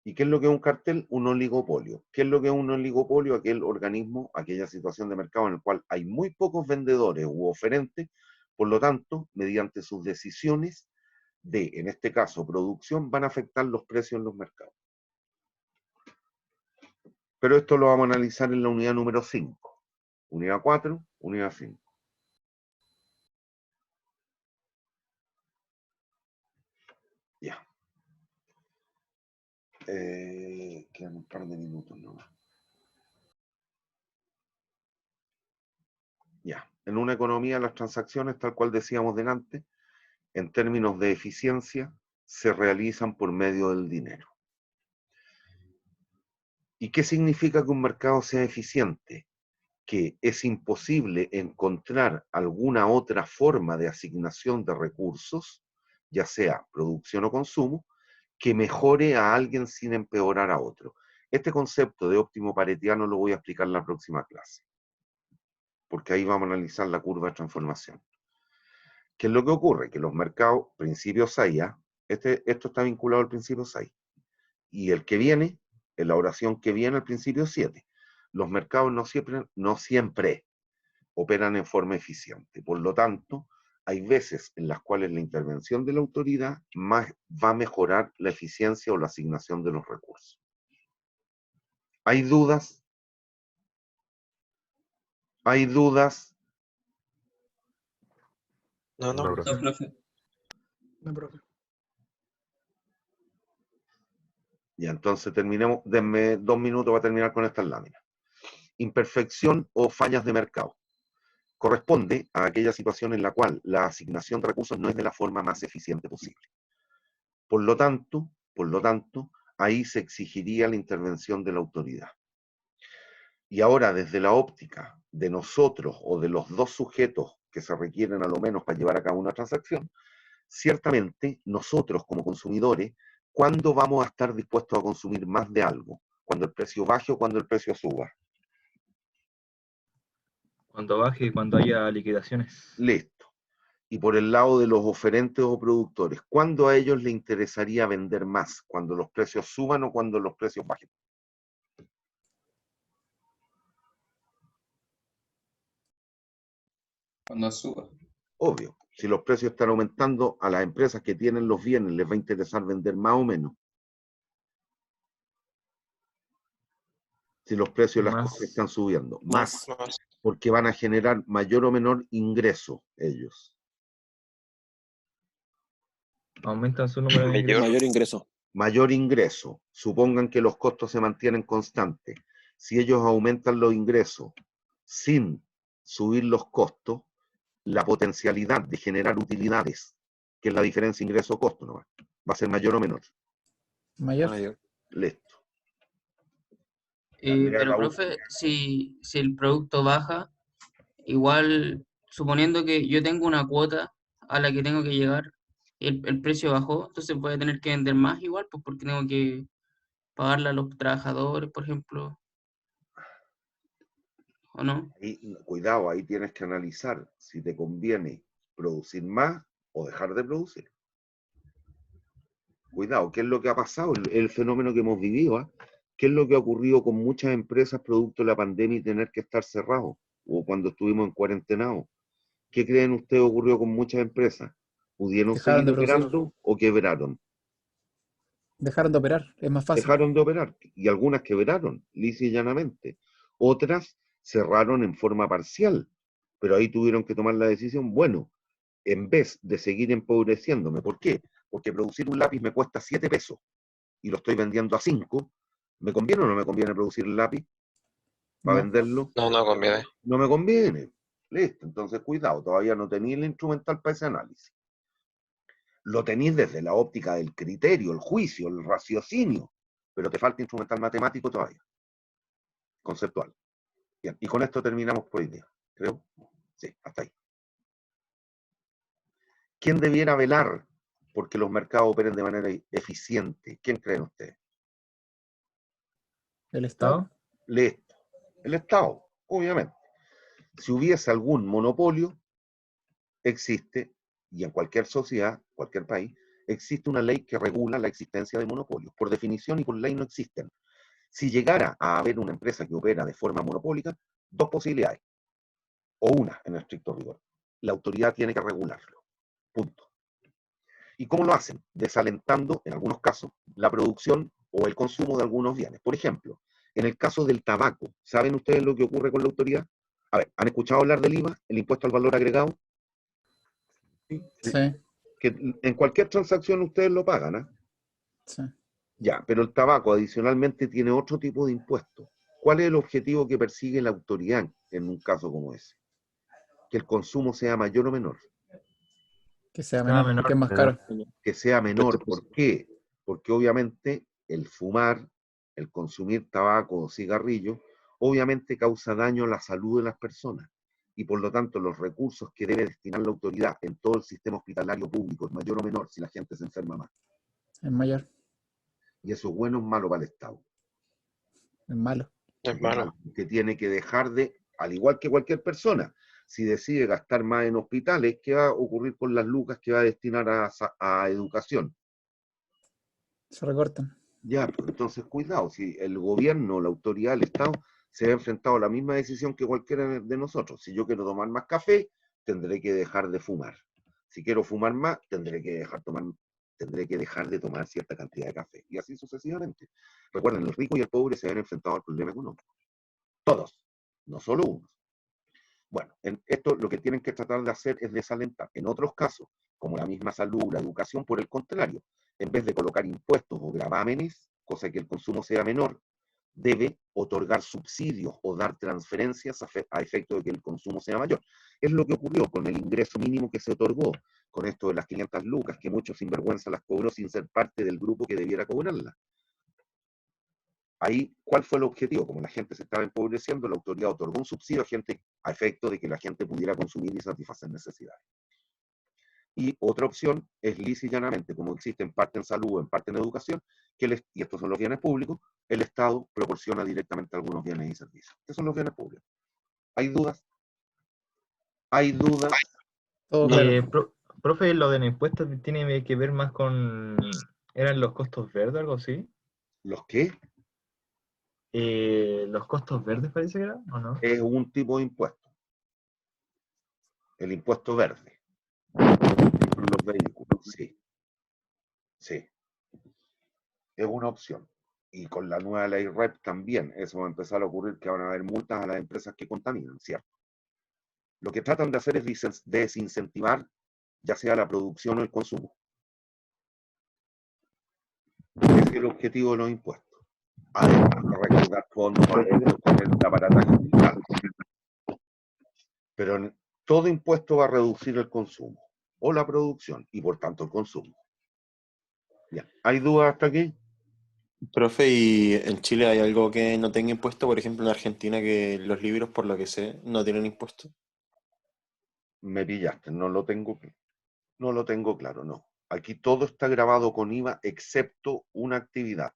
¿Y qué es lo que es un cartel? Un oligopolio. ¿Qué es lo que es un oligopolio? Aquel organismo, aquella situación de mercado en el cual hay muy pocos vendedores u oferentes, por lo tanto, mediante sus decisiones de, en este caso, producción, van a afectar los precios en los mercados. Pero esto lo vamos a analizar en la unidad número 5. Unidad 4, unidad 5. Ya. Quedan un par de minutos nomás. Ya. En una economía, las transacciones, tal cual decíamos delante, en términos de eficiencia, se realizan por medio del dinero. ¿Y qué significa que un mercado sea eficiente? Que es imposible encontrar alguna otra forma de asignación de recursos, ya sea producción o consumo, que mejore a alguien sin empeorar a otro. Este concepto de óptimo paretiano lo voy a explicar en la próxima clase, porque ahí vamos a analizar la curva de transformación. ¿Qué es lo que ocurre? Que los mercados, principio 6, esto está vinculado al principio 6, y el que viene, en la oración que viene al principio 7, los mercados no siempre operan en forma eficiente. Por lo tanto, hay veces en las cuales la intervención de la autoridad va a mejorar la eficiencia o la asignación de los recursos. ¿Hay dudas? ¿Hay dudas? No, No, no. profe. No, profe. No, profe. Ya, entonces terminemos, denme 2 minutos para terminar con estas láminas. Imperfección o fallas de mercado. Corresponde a aquella situación en la cual la asignación de recursos no es de la forma más eficiente posible. Por lo tanto, ahí se exigiría la intervención de la autoridad. Y ahora, desde la óptica de nosotros o de los dos sujetos que se requieren a lo menos para llevar a cabo una transacción, ciertamente nosotros como consumidores, ¿cuándo vamos a estar dispuestos a consumir más de algo? ¿Cuando el precio baje o cuando el precio suba? Cuando baje y cuando haya liquidaciones. Listo. Y por el lado de los oferentes o productores, ¿cuándo a ellos les interesaría vender más? ¿Cuando los precios suban o cuando los precios bajen? Cuando suba. Obvio, si los precios están aumentando, a las empresas que tienen los bienes les va a interesar vender más o menos. Si los precios de las Más. cosas están subiendo, más, Más. porque van a generar mayor o menor ingreso ellos. Aumentan su número de Mayor. ingresos. Mayor ingreso. Mayor ingreso, supongan que los costos se mantienen constantes. Si ellos aumentan los ingresos sin subir los costos, la potencialidad de generar utilidades, que es la diferencia ingreso-costo, ¿no? Va a ser mayor o menor. Mayor. Mayor. Listo. Mira Pero, la profe, si el producto baja, igual, suponiendo que yo tengo una cuota a la que tengo que llegar, el precio bajó, entonces voy a tener que vender más igual, pues porque tengo que pagarle a los trabajadores, por ejemplo, ¿o no? cuidado, ahí tienes que analizar si te conviene producir más o dejar de producir. Cuidado, ¿qué es lo que ha pasado? El fenómeno que hemos vivido, ¿eh? ¿Qué es lo que ha ocurrido con muchas empresas producto de la pandemia y tener que estar cerrados? O cuando estuvimos en cuarentenados. ¿Qué creen ustedes ocurrió con muchas empresas? ¿Pudieron Dejaron seguir de producir. operando o quebraron? Dejaron de operar, es más fácil. Dejaron de operar y algunas quebraron, lisa y llanamente. Otras cerraron en forma parcial, pero ahí tuvieron que tomar la decisión, bueno, en vez de seguir empobreciéndome, ¿por qué? Porque producir un lápiz me cuesta 7 pesos y lo estoy vendiendo a 5, ¿me conviene o no me conviene producir el lápiz para No. venderlo? No, no conviene. No me conviene. Listo, entonces cuidado, todavía no tenéis el instrumental para ese análisis. Lo tenéis desde la óptica del criterio, el juicio, el raciocinio, pero te falta instrumental matemático todavía, conceptual. Bien, y con esto terminamos por hoy día, creo. Sí, hasta ahí. ¿Quién debiera velar porque los mercados operen de manera eficiente? ¿Quién creen ustedes? El Estado. Listo. El Estado, obviamente. Si hubiese algún monopolio, existe, y en cualquier sociedad, cualquier país, existe una ley que regula la existencia de monopolios. Por definición y por ley no existen. Si llegara a haber una empresa que opera de forma monopólica, dos posibilidades, o una en estricto rigor. La autoridad tiene que regularlo. Punto. ¿Y cómo lo hacen? Desalentando, en algunos casos, la producción o el consumo de algunos bienes. Por ejemplo, en el caso del tabaco, ¿saben ustedes lo que ocurre con la autoridad? A ver, ¿han escuchado hablar del IVA, el impuesto al valor agregado? Sí. Que en cualquier transacción ustedes lo pagan, ¿ah? Sí. Ya, pero el tabaco adicionalmente tiene otro tipo de impuestos. ¿Cuál es el objetivo que persigue la autoridad en un caso como ese? Que el consumo sea mayor o menor. Que sea menor, porque es más caro. Que sea menor. ¿Por qué? Porque obviamente el fumar, el consumir tabaco o cigarrillo, obviamente causa daño a la salud de las personas. Y por lo tanto los recursos que debe destinar la autoridad en todo el sistema hospitalario público es mayor o menor si la gente se enferma más. Es mayor. Y eso es bueno o malo para el Estado. Es malo. Es malo. Que tiene que dejar de, al igual que cualquier persona, si decide gastar más en hospitales, ¿qué va a ocurrir con las lucas que va a destinar a educación? Se recortan. Ya, pues entonces cuidado, si el gobierno, la autoridad, el Estado, se ha enfrentado a la misma decisión que cualquiera de nosotros. Si yo quiero tomar más café, tendré que dejar de fumar. Si quiero fumar más, tendré que dejar de tomar cierta cantidad de café. Y así sucesivamente. Recuerden, el rico y el pobre se han enfrentado al problema económico. Todos, no solo unos. Bueno, en esto lo que tienen que tratar de hacer es desalentar. En otros casos, como la misma salud, la educación, por el contrario, en vez de colocar impuestos o gravámenes, cosa que el consumo sea menor, debe otorgar subsidios o dar transferencias a efecto de que el consumo sea mayor. Es lo que ocurrió con el ingreso mínimo que se otorgó, con esto de las 500 lucas, que muchos sinvergüenza las cobró sin ser parte del grupo que debiera cobrarlas. Ahí, ¿cuál fue el objetivo? Como la gente se estaba empobreciendo, la autoridad otorgó un subsidio a gente a efecto de que la gente pudiera consumir y satisfacer necesidades. Y otra opción es lisa y llanamente, como existe en parte en salud o en parte en educación, y estos son los bienes públicos, el Estado proporciona directamente algunos bienes y servicios. Estos son los bienes públicos. ¿Hay dudas? ¿Hay dudas? Todo claro. Profe, lo de los impuestos tiene que ver más con... ¿Eran los costos verdes, algo así? ¿Los qué? ¿Los costos verdes parece que era, o no? Es un tipo de impuesto. El impuesto verde. Los vehículos, sí. Sí. Es una opción. Y con la nueva ley REP también, eso va a empezar a ocurrir, que van a haber multas a las empresas que contaminan, ¿cierto? Lo que tratan de hacer es desincentivar ya sea la producción o el consumo. Ese es el objetivo de los impuestos. Además de recaudar fondos para el aparataje fiscal. Pero todo impuesto va a reducir el consumo o la producción y por tanto el consumo. Bien. ¿Hay dudas hasta aquí? Profe, ¿y en Chile hay algo que no tenga impuesto? Por ejemplo, en Argentina, que los libros, por lo que sé, no tienen impuesto. Me pillaste, no lo tengo claro, no. Aquí todo está grabado con IVA excepto una actividad,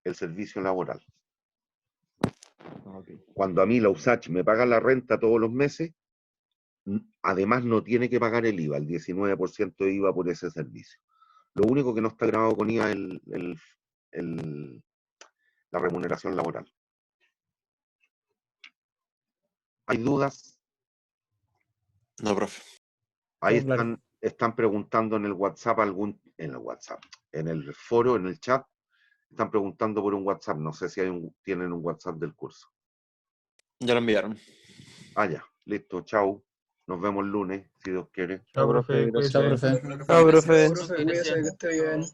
el servicio laboral. Okay. Cuando a mí la USACH me paga la renta todos los meses, además no tiene que pagar el IVA, el 19% de IVA por ese servicio. Lo único que no está grabado con IVA es la remuneración laboral. ¿Hay dudas? No, profe. Ahí están preguntando en el WhatsApp, en el foro, en el chat, Están preguntando por un WhatsApp. No sé si tienen un WhatsApp del curso. Ya lo enviaron. Ah, ya. Listo. Chau. Nos vemos el lunes, si Dios quiere. Chao, profe, gracias. Chao, cuídese. profe. Chao, profe. Profe, Cuídese, que gracias. esté bien.